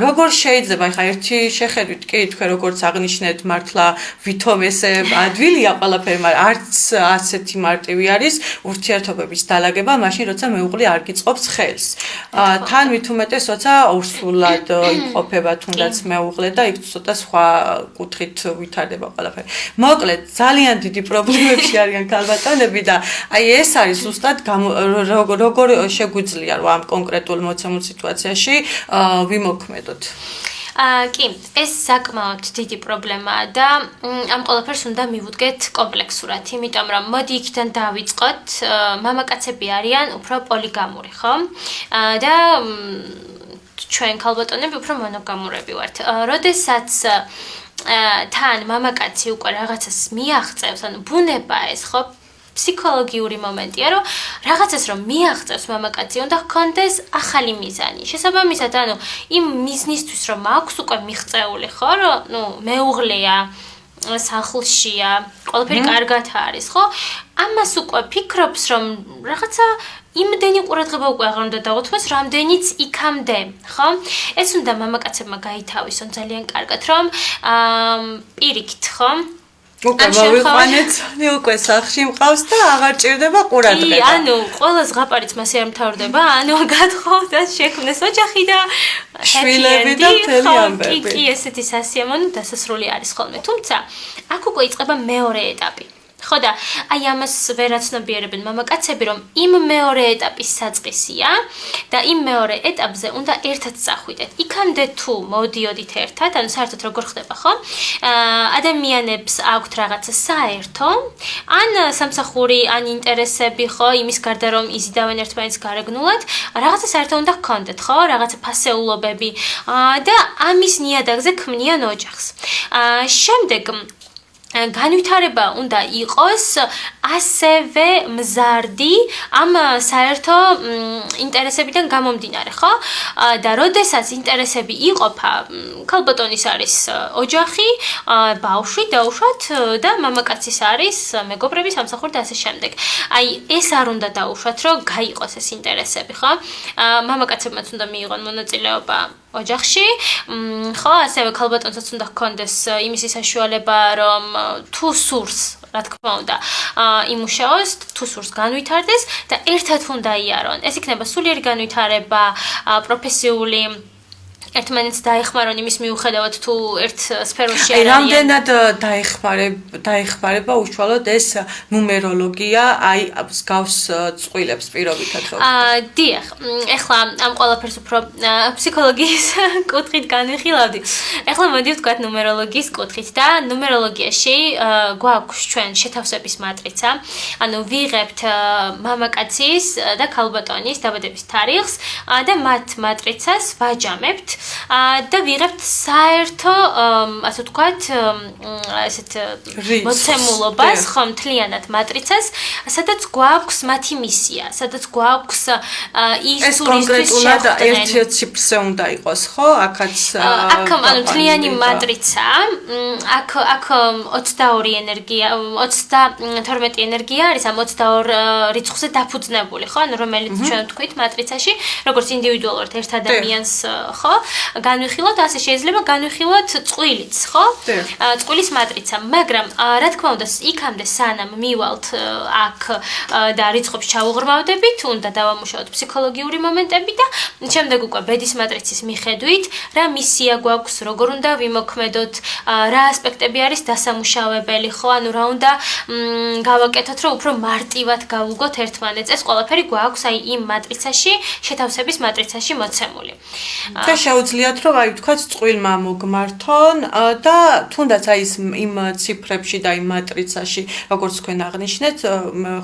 A: როგორ შეიძლება ხა ერთი შეხედვით კი თქვენ როგორც აღნიშნეთ მართლა ვითომ ესე ადვილია ყველაფერი, მაგრამ არც ასეთი მარტივი არის ურთიერთობების დალაგება მაშინ როცა მეუღლე არ გიწყობს ხელს. თან მით უმეტეს როცა ორსულად იმყოფება თუნდაც მეუღლე და იქ ცოტა სხვა კუთხით ვითარდება ყველაფერი. მოკლედ ძალიან დიდი პრობლემებში არიან ქალბატონები და აი ეს არის ზუსტად როგორ შეგვიძლია რომ ამ კონკრეტულ მოცემულ სიტუაციაში ვიმოქმედოთ.
B: კი, ეს საკმაოდ დიდი პრობლემაა და ამ ყველაფერს უნდა მივუდგეთ კომპლექსურად, იმიტომ რომ მოდი იქიდან დავიწყოთ, მამაკაცები არიან უფრო პოლიგამური, ხო? და ჩვენ ქალბატონები უფრო მონოგამურები ვართ. როდესაც თან მამაკაცი უკვე რაღაცას მიაღწევს, ანუ ბუნება ეს, ხო? ფსიქოლოგიური მომენტია, რომ რაღაცას რომ მიაღწევს მამაკაცი, უნდა ჰქონდეს ახალი მიზანი. შესაბამისად, ანუ იმ მიზნისთვის რომ აქვს უკვე მიღწეული, ხო, რომ მეუღლეა, სახლშია, ყველაფერი კარგად არის, ხო? ამას უკვე ფიქრობს, რომ რაღაცა იმდენი ყურადღება უკვე აღარ უნდა დაუთმოს, რამდენიც იქამდე, ხო? ეს უნდა მამაკაცებმა გაითავისონ ძალიან კარგად, რომ პირიქით, ხო?
A: უკვე მოვიყვანეთ, უკვე სახში მყავს და აღარ ჭირდება ყურადღება.
B: კი, ანუ ყველა ზღაპარიც მასე არ მთავრდება, ანუ გათხოვდა შექმნეს ოჯახი და
A: შვილები და მთელი ამბები.
B: კი, ესეთი სასიამოვნო დასასრული არის ხოლმე. თუმცა, აქ უკვე იწყება მეორე ეტაპი. ხო და აი ამას ვერაცნობიერებენ მამაკაცები, რომ იმ მეორე ეტაპის საწყისია და იმ მეორე ეტაპზე უნდა ერთად წახვიდეთ. იქამდე თუ მოდიოდით ერთად, ანუ საერთოდ როგორ ხდება, ხო? ადამიანებს აქვთ რაღაცა საერთო, ან სამსახური, ან ინტერესები, ხო, იმის გარდა რომ იზიდავენ ერთმანეთს გარეგნულად, რაღაცა საერთო უნდა ჰქონდეთ, ხო? რაღაცა ფასეულობები და ამის ნიადაგზე ქმნიან ოჯახს. შემდეგ განვითარება უნდა იყოს ასევე მზარდი ამ საერთო ინტერესებიდან გამომდინარე, ხო? და როდესაც ინტერესები იყოფა, ქალბატონის არის ოჯახი, ბავშვი, დაუშვათ და მამაკაცის არის მეგობრები, სამსახური და ასე შემდეგ. აი, ეს არ უნდა დაუშვათ, რომ გაიყოს ეს ინტერესები, ხო? მამაკაცებმაც უნდა მიიღონ მონაწილეობა ოჯახში, ხო, ასევე ქალბატონსაც უნდა ჰქონდეს იმისი საშუალება, რომ თუ სურს, რა თქმა უნდა, იმუშაოს, თუ სურს განვითარდეს და ერთად უნდა იარონ. ეს იქნება სულიერი განვითარება, პროფესიული ერთმანეთს დაეხმარონ იმის მიუხედავად თუ ერთ სფეროში არ არიან.
A: რამდენად დაეხმარება უშუალოდ ეს ნუმეროლოგია, აი მსგავს წყვილებს პირობითად რომ.
B: დიახ, ეხლა ამ ყველაფერს უფრო ფსიქოლოგიის კუთხით განვიხილავდი. ეხლა მოდი ვთქვათ ნუმეროლოგიის კუთხით და ნუმეროლოგიაში გვაქვს ჩვენ შეთავსების მატრიცა, ანუ ვიღებთ მამაკაცის და ქალბატონის დაბადების თარიღს და მათ მატრიცას ვაჯამებთ და ვიღებთ საერთო, ასე ვთქვათ, ესეთ მოცემულობას, ხო, მთლიანად მატრიცას, სადაც გვაქვს მათი მისია, სადაც გვაქვს ის
A: ეს კონკრეტულად ერთი ციფრზე უნდა იყოს, ხო? აქაც
B: აქ ანუ მთლიანი მატრიცა, აქ 22 ენერგია, 32 ენერგია არის ამ 22 რიცხვზე დაფუძნებული, ხო? ანუ რომელიც ჩვენ ვთქვით მატრიცაში, როგორც ინდივიდუალურად ერთ ადამიანს, ხო? განვიხილოთ, ასე შეიძლება განვიხილოთ წყვილიც, ხო? წყვილის მატრიცა, მაგრამ რა თქმა უნდა, იქამდე სანამ მივალთ აქ და რიცხვებს ჩაუღრმავდებით, უნდა დავამუშავოთ ფსიქოლოგიური მომენტები და შემდეგ უკვე ბედის მატრიცის მიხედვით, რა მისია გვაქვს, როგორ უნდა ვიმოქმედოთ, რა ასპექტები არის დასამუშავებელი, ხო? ანუ რა უნდა გავაკეთოთ, რომ უფრო მარტივად გავუგოთ ერთმანეთს. ეს ყველაფერი გვაქვს აი იმ მატრიცაში, შეთავსების მატრიცაში მოცემული.
A: და შეუძლიათ რომ აი ვთქვათ წყვილმა მოგმართონ და თუნდაც აი იმ ციფრებში და იმ მატრიცაში როგორც თქვენ აღნიშნეთ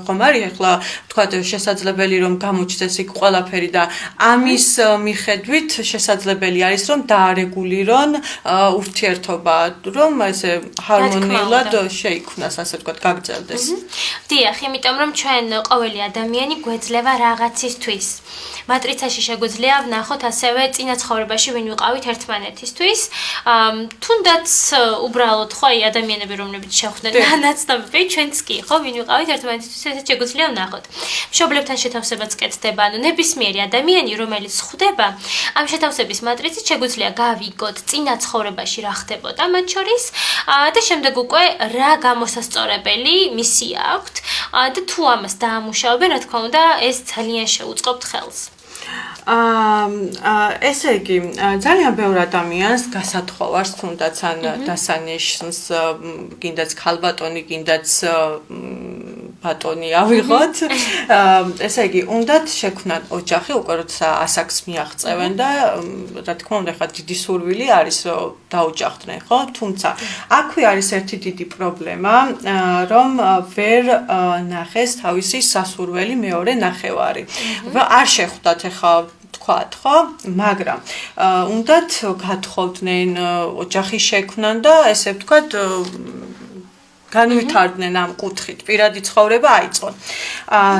A: ხომ არის ახლა ვთქვათ შესაძლებელი რომ გამოჩნდეს იქ ყველაფერი და ამის მიხედვით შესაძლებელი არის რომ დაარეგულირონ ურთიერთობა რომ ესე ჰარმონიულად შეიქმნას ასე ვთქვათ გაგრძელდეს.
B: დიახ, იმიტომ რომ ჩვენ ყოველი ადამიანი გვეძლევა რაღაცისთვის. მატრიცაში შეგვიძლია ვნახოთ ასევე წინა ცხოვრებაში ვინ ვიყავით ერთმანეთისთვის. თუნდაც უბრალოდ ხო აი ადამიანები რომლებიც შეხვდნენ ნაცნობები ჩვენც კი ხო ვინ ვიყავით ერთმანეთისთვის ესეც შეგვიძლია ვნახოთ. მშობლებთან შეთავსებაც კეთდება, ანუ ნებისმიერი ადამიანი რომელიც ხვდება ამ შეთავსების მატრიცით შეგვიძლია გავიგოთ წინა ცხოვრებაში რა ხდებოდა მათ შორის და შემდეგ უკვე რა გამოსასწორებელი მისია აქვთ და თუ ამას დაამუშავებენ, რა თქმა უნდა, ეს ძალიან შეუწყობთ ხელს.
A: ესე იგი, ძალიან ბევრ ადამიანს გასათხოვარს თუნდაც ან დასანიშნს, გინდაც ქალბატონი, გინდაც ბატონი ავიღოთ. ესე იგი, უნდათ შექმნან ოჯახი, უკვე როცა ასაკს მიაღწევენ და რა თქმა უნდა, ხა დიდი სურვილი არის, რომ დაოჯახდნენ, ხო? თუმცა, აქვე არის ერთი დიდი პრობლემა, რომ ვერ ნახეს თავისი სასურველი მეორე ნახევარი. არ შეხვდათ ახლა თქვათ, ხო? მაგრამ უნდათ გათხოვდნენ, ოჯახი შექმნან და ესე ვთქვათ განვითარდნენ ამ კუთხით, პირადი ცხოვრება აიწყონ.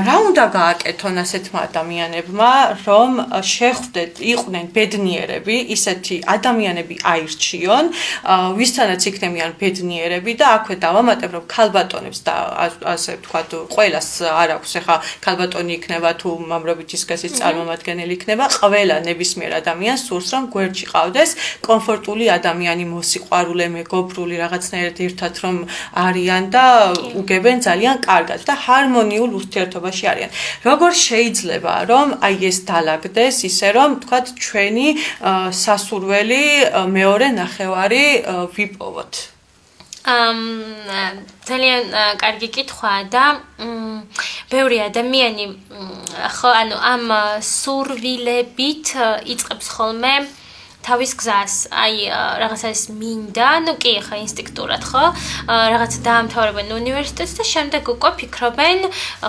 A: რა უნდა გააკეთონ ასეთმა ადამიანებმა, რომ შეხვდეთ, იყვნენ ბედნიერები, ისეთი ადამიანები აირჩიონ, ვისთანაც იქნებიან ბედნიერები და აქვე დავამატებ, რომ ქალბატონებს და ასე ვთქვათ, ყველას არ აქვს, ახლა ქალბატონი იქნება თუ მამრობითი სქესის წარმომადგენელი იქნება, ყველა ნებისმიერ ადამიანს სურს, რომ გვერდში ყავდეს კომფორტული ადამიანი, მოსიყვარულე, მეგობრული, რაღაცნაირად ერთად რომ არ არიან და უგებენ ძალიან კარგად და ჰარმონიულ ურთიერთობაში არიან. როგორ შეიძლება რომ აი ეს დაალაგდეს ისე რომ თქვათ ჩვენი სასურველი მეორე ნახევარი ვიპოვოთ?
B: ძალიან კარგი კითხვაა და ბევრი ადამიანი ხო ანუ ამ სურვილებით იწყებს ხოლმე თავის გზას, აი რაღაცა ის მინდა, ну კი ხა ინსტინქტურად ხო, რაღაცა დაამთავრებენ უნივერსიტეტს და შემდეგ უკვე ფიქრობენ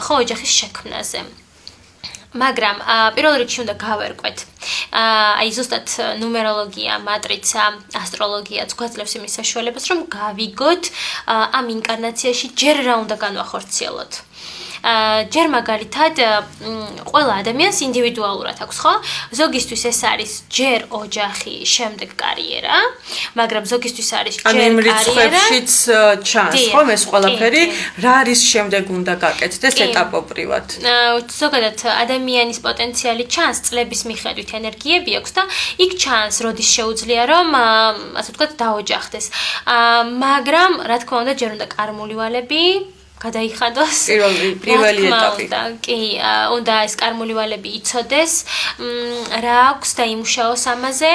B: ხო ოჯახის შექმნაზე. მაგრამ პირველ რიგში უნდა გავერკვეთ. აი ზუსტად ნუმეროლოგია, მატრიცა, ასტროლოგიაც გვაძლევს იმის საშუალებას, რომ გავიგოთ ამ ინკარნაციაში ჯერ რა უნდა განვახორციელოთ. ჯერ მაგალითად ყველა ადამიანს ინდივიდუალურად აქვს, ხო? ზოგისთვის ეს არის ჯერ ოჯახი, შემდეგ კარიერა, მაგრამ ზოგისთვის არის ჯერ კარიერა.
A: ანუ იმ რიცხვებშიც ჩანს, ხო, ეს ყველაფერი, რა არის შემდეგ უნდა გაკეთდეს ეტაპობრივად.
B: ზოგადად ადამიანის პოტენციალი ჩანს, წლების მიხედვით ენერგიები აქვს და იქ ჩანს, როდის შეუძლია რომ ასე ვთქვათ დაოჯახდეს. მაგრამ რა თქმა უნდა, ჯერ უნდა კარმული ვალები გადაიხადოს
A: პირველი ეტაპი.
B: კი, უნდა ეს კარმული ვალები იცოდეს, რა აქვს და იმუშაოს ამაზე.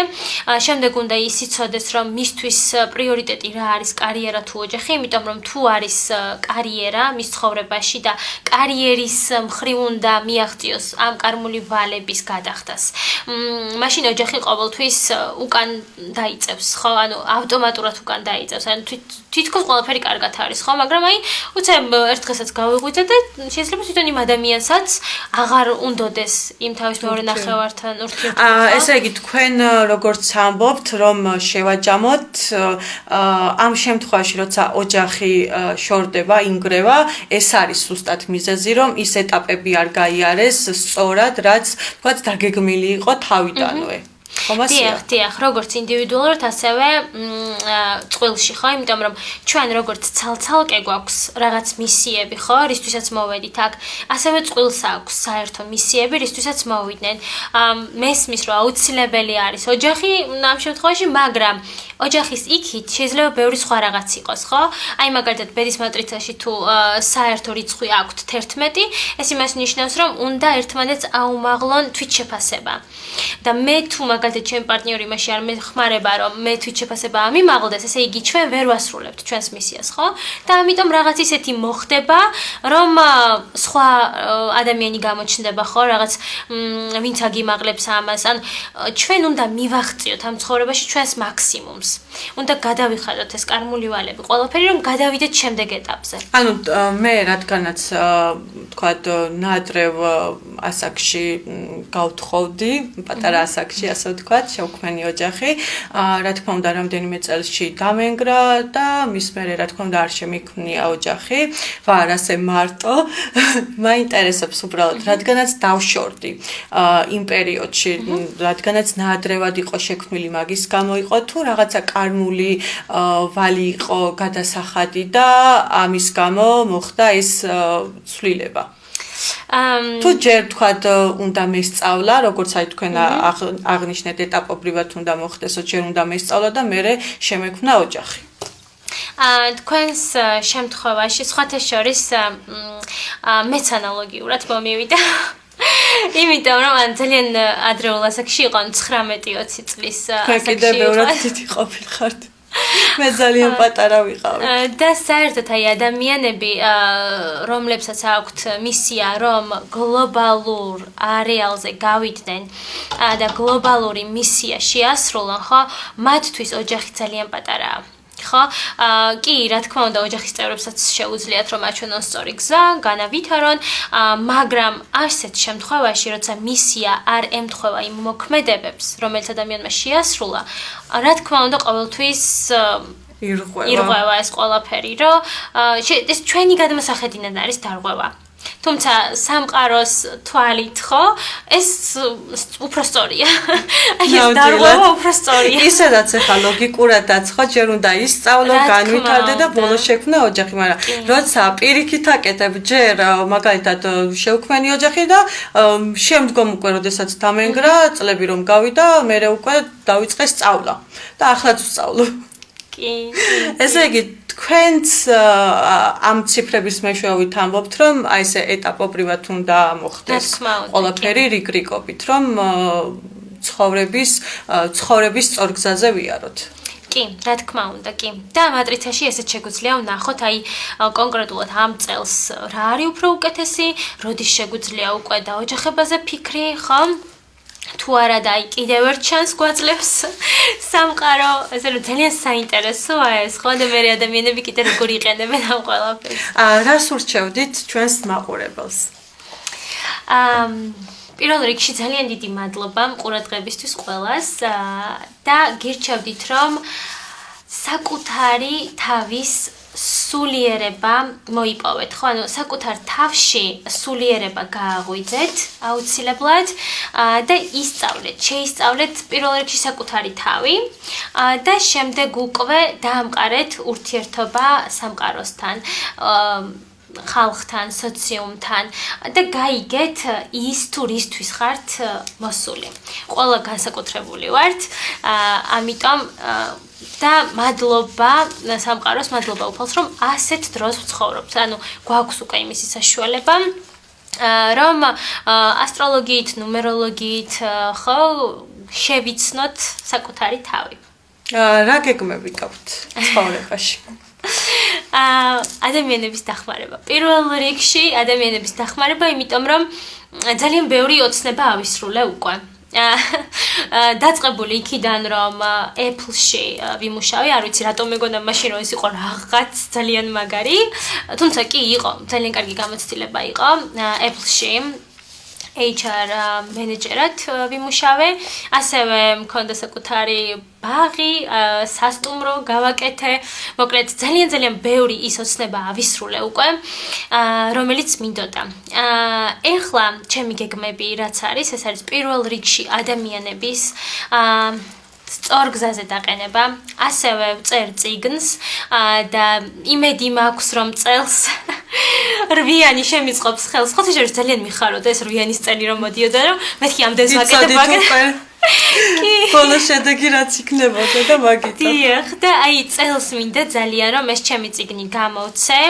B: შემდეგ უნდა ის იცოდეს, რომ მისთვის პრიორიტეტი რა არის, კარიერა თუ ოჯახი, იმიტომ რომ თუ არის კარიერა მის ცხოვრებაში და კარიერის მხრივ უნდა მიაღწიოს ამ კარმული ვალების გადახდას. მაშინ ოჯახი ყოველთვის უკან დაიწევს, ხო? ანუ ავტომატურად უკან დაიწევს. ანუ თითქოს ყველაფერი კარგად არის, ხო? მაგრამ აი უცებ ერთ დღესაც გავიღვიძე და შეიძლება თვითონ იმ ადამიანსაც აღარ უნდოდეს იმ თავის მეორე ნახევართან ურთიერთობა.
A: ესე იგი თქვენ როგორც ამბობთ, რომ შევაჯამოთ ამ შემთხვევაში, როცა ოჯახი შორდება, ინგრევა, ეს არის ზუსტად მიზეზი, რომ ის ეტაპები არ გაიარეს სწორად, რაც თქვათ დაგეგმილი იყო თავიდანვე.
B: დიახ, როგორც ინდივიდუალურად, ასევე წყვილში, ხო? იმიტომ რომ ჩვენ როგორც ცალ-ცალკე გვაქვს რაღაც მისიები, ხო? რისთვისაც მოვედით აქ, ასევე წყვილს აქვს საერთო მისიები, რისთვისაც მოვიდნენ. მესმის რომ აუცილებელი არის ოჯახი ამ შემთხვევაში, მაგრამ ოჯახის იქით შეიძლება ბევრი სხვა რაღაც იყოს, ხო? აი მაგალითად ბედის მატრიცაში თუ საერთო რიცხვი აქვთ 11, ეს იმას ნიშნავს, რომ უნდა ერთმანეთს აუმაღლონ თვითშეფასება. და მე თუ მაგალითად ჩემი პარტნიორი იმაში არ მეხმარება, რომ მე თვითშეფასება ამიმაღლდეს, ესე იგი ჩვენ ვერ ვასრულებთ ჩვენს მისიას, ხო? და ამიტომ რაღაც ისეთი მოხდება, რომ სხვა ადამიანი გამოჩნდება, ხო? რაღაც ვინც აგიმაღლებს ამას, ან ჩვენ უნდა მივაღწიოთ ამ ცხოვრებაში ჩვენს მაქსიმუმს. უნდა გადავიხადოთ ეს კარმული ვალები, ყველაფერი რომ გადავიდეთ შემდეგ ეტაპზე.
A: ანუ მე რადგანაც თქვათ ნაადრევ ასაკში გავთხოვდი, პატარა ასაკში ასე ვთქვათ, შევქმენი ოჯახი, რა თქმა უნდა რამდენიმე წელსში დამენგრა და მის მერე რა თქმა უნდა არ შემიქმნია ოჯახი, ვარ ასე მარტო, მაინტერესებს უბრალოდ, რადგანაც დავშორდი იმ პერიოდში, რადგანაც ნაადრევად იყო შექმნილი, მაგის გამო იყო თუ რაღაცა კარმული ვალი იყო გადასახადი და ამის გამო მოხდა ეს ცვლილება. თუ ჯერ თქვათ უნდა მესწავლა, როგორც აი თქვენ აღნიშნეთ ეტაპობრივად უნდა მოხდესო, ჯერ უნდა მესწავლა და მერე შემექმნა ოჯახი.
B: თქვენს შემთხვევაში სხვათა შორის მეც ანალოგიურად მომივიდა. იმიტომ რომ ან ძალიან ადრეულ ასაკში იყო 19-20 წლის ასაკში.
A: კიდე ბევრად დიდი ყოფილიყართ. მე ძალიან პატარა ვიყავი.
B: და საერთოდ აი ადამიანები, რომლებსაც აქვთ მისია, რომ გლობალურ არეალზე გავიდნენ და გლობალური მისია შეასრულონ, ხო? მათთვის ოჯახი ძალიან პატარაა. ხო? კი, რა თქმა უნდა, ოჯახის წევრებსაც შეუძლიათ რომ აჩვენონ სწორი გზა, განავითარონ, მაგრამ ასეთ შემთხვევაში, როცა მისია არ ემთხვევა იმ მოქმედებებს, რომელიც ადამიანმა შეასრულა, რა თქმა უნდა, ყოველთვის ირღვევა ეს ყველაფერი, რომ ეს ჩვენი გადმოსახედიდან არის დარღვევა. თუმცა სამყაროს თვალით, ხო, ეს უფრო სწორია. აი ეს დარღვევა უფრო სწორია.
A: ისედაც ახლა ლოგიკურადაც ხო ჯერ უნდა ისწავლო, განვითარდე და ბოლოს შექმნა ოჯახი, მაგრამ როცა პირიქით აკეთებ, ჯერ მაგალითად შევქმენი ოჯახი და შემდგომ უკვე როდესაც დამენგრა, წლები რომ გავიდა, მერე უკვე დავიწყე სწავლა და ახლაც ვსწავლობ.
B: კი.
A: ესე იგი თქვენც ამ ციფრების მეშვეობით ამბობთ, რომ აი ესე ეტაპობრივად უნდა მოხდეს ყველაფერი რიგრიგობით, რომ ცხოვრების სწორ გზაზე ვიაროთ.
B: კი, რა თქმა უნდა, კი. და მატრიცაში ესეც შეგვიძლია ვნახოთ, აი კონკრეტულად ამ წელს რა არის უფრო უკეთესი, როდის შეგვიძლია უკვე დაოჯახებაზე ფიქრი, ხო? თუ არა და აი კიდევ ერთ ჩანს გვაძლევს სამყარო, ესე რომ ძალიან საინტერესოა ეს, ხო და მე ადამიანები კიდე როგორ იყენებენ ამ ყველაფერს.
A: რას ურჩევდით ჩვენს მაყურებელს?
B: პირველ რიგში ძალიან დიდი მადლობა ყურადღებისთვის ყველას და გირჩევდით რომ საკუთარი თავის სულიერება მოიპოვეთ, ხო? ანუ საკუთარ თავში სულიერება გააღვიძეთ აუცილებლად და ისწავლეთ, შეისწავლეთ პირველ რიგში საკუთარი თავი და შემდეგ უკვე დაამყარეთ ურთიერთობა სამყაროსთან. ხალხთან, სოციუმთან და გაიგეთ ის თუ რისთვის ხართ მოსული. ყველა განსაკუთრებული ვართ, ამიტომ და მადლობა სამყაროს, მადლობა უფალს, რომ ასეთ დროს ვცხოვრობთ. ანუ გვაქვს უკვე იმისი საშუალება, რომ ასტროლოგიით, ნუმეროლოგიით ხო შევიცნოთ საკუთარი თავი.
A: რა გეგმები გაქვთ ცხოვრებაში?
B: ადამიანების დახმარება. პირველ რიგში ადამიანების დახმარება, იმიტომ რომ ძალიან ბევრი ოცნება ავისრულე უკვე. დაწყებული იქიდან რომ Apple-ში ვიმუშავე, არ ვიცი რატომ მეგონა მაშინ რომ ეს იყო რაღაც ძალიან მაგარი, თუმცა კი იყო, ძალიან კარგი გამოცდილება იყო Apple-ში. HR მენეჯერად ვიმუშავე, ასევე მქონდა საკუთარი ბაღი, სასტუმრო გავაკეთე. მოკლედ ძალიან ბევრი ის ოცნება ავისრულე უკვე, რომელიც მინდოდა. ეხლა ჩემი გეგმები რაც არის, ეს არის პირველ რიგში ადამიანების სწორ გზაზე დაყენება, ასევე ვწერ წიგნს და იმედი მაქვს რომ წელს რვიანი შემიწყობს ხელს. ხო შეიძლება ძალიან მიხაროდა ეს რვიანის წელი რომ მოდიოდა, რომ მეთქი ამდენს ვაკეთებ. კი.
A: ბოლო შედეგი რაც იქნებოდა და მაგით.
B: დიახ, და აი წელს მინდა ძალიან რომ ეს ჩემი წიგნი გამოვცე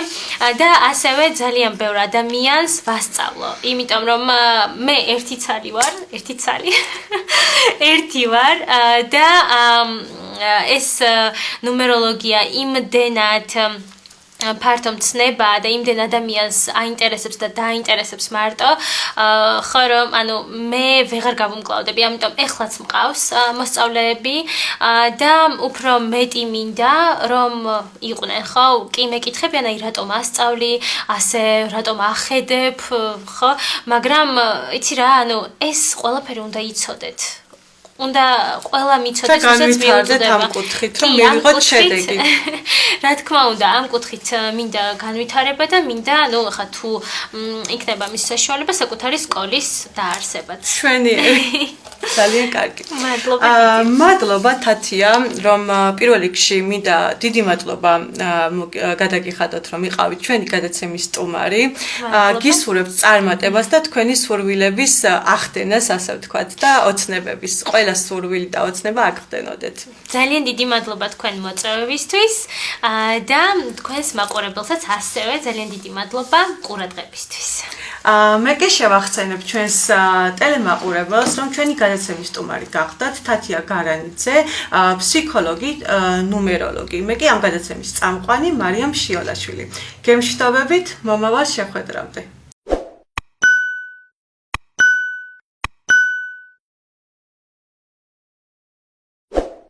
B: და ასევე ძალიან ბევრ ადამიანს ვასწავლო. იმიტომ რომ მე ერთი ვარ და ეს ნუმეროლოგია იმდენად ფართო მცნება და იმდენ ადამიანს აინტერესებს და დაინტერესებს მარტო, ხო რომ ანუ მე ვეღარ გავუმკლავდები, ამიტომ ეხლაც მყავს მოსწავლეები და უფრო მეტი მინდა რომ იყვნენ, ხო? კი მეკითხებიან, აი რატომ ასწავლი, ასე რატომ ახედებ, ხო? მაგრამ იცი რა, ანუ ეს ყველაფერი უნდა იცოდეთ. უნდა ყველა მიცოდეს,
A: ვისაც მიუძღვნება ამ კუთხით, რომ მივიღოთ შედეგი.
B: რა თქმა უნდა, ამ კუთხით მინდა განვითარება და მინდა, ანუ ხა თუ იქნება მის საშუალება საკუთარი სკოლის დაარსებაც.
A: ჩვენი ძალიან კარგი.
B: მადლობა.
A: მადლობა თათია, რომ პირველ რიგში მინდა დიდი მადლობა გადაგიხადოთ, რომ იყავით ჩვენი გადაცემის სტუმარი. გისურვებთ წარმატებას და თქვენი სურვილების ახდენას, ასე ვთქვათ, და ოცნებების. ყველა სურვილი და ოცნება აგხდენოდეთ.
B: ძალიან დიდი მადლობა თქვენ მოწვევებისთვის და თქვენს მაყურებელსაც ასევე ძალიან დიდი მადლობა ყურადღებისთვის.
A: მე კი შევახცენებ ჩვენს ტელემაყურებელს, რომ ჩვენი გადაცემის სტუმარი გახდათ თათია გარანიძე, ფსიქოლოგი, ნუმეროლოგი. მე კი ამ გადაცემის წამყვანი მარიამ შიოლაშვილი. გემშვიდობებით, მომავალ შეხვედრამდე.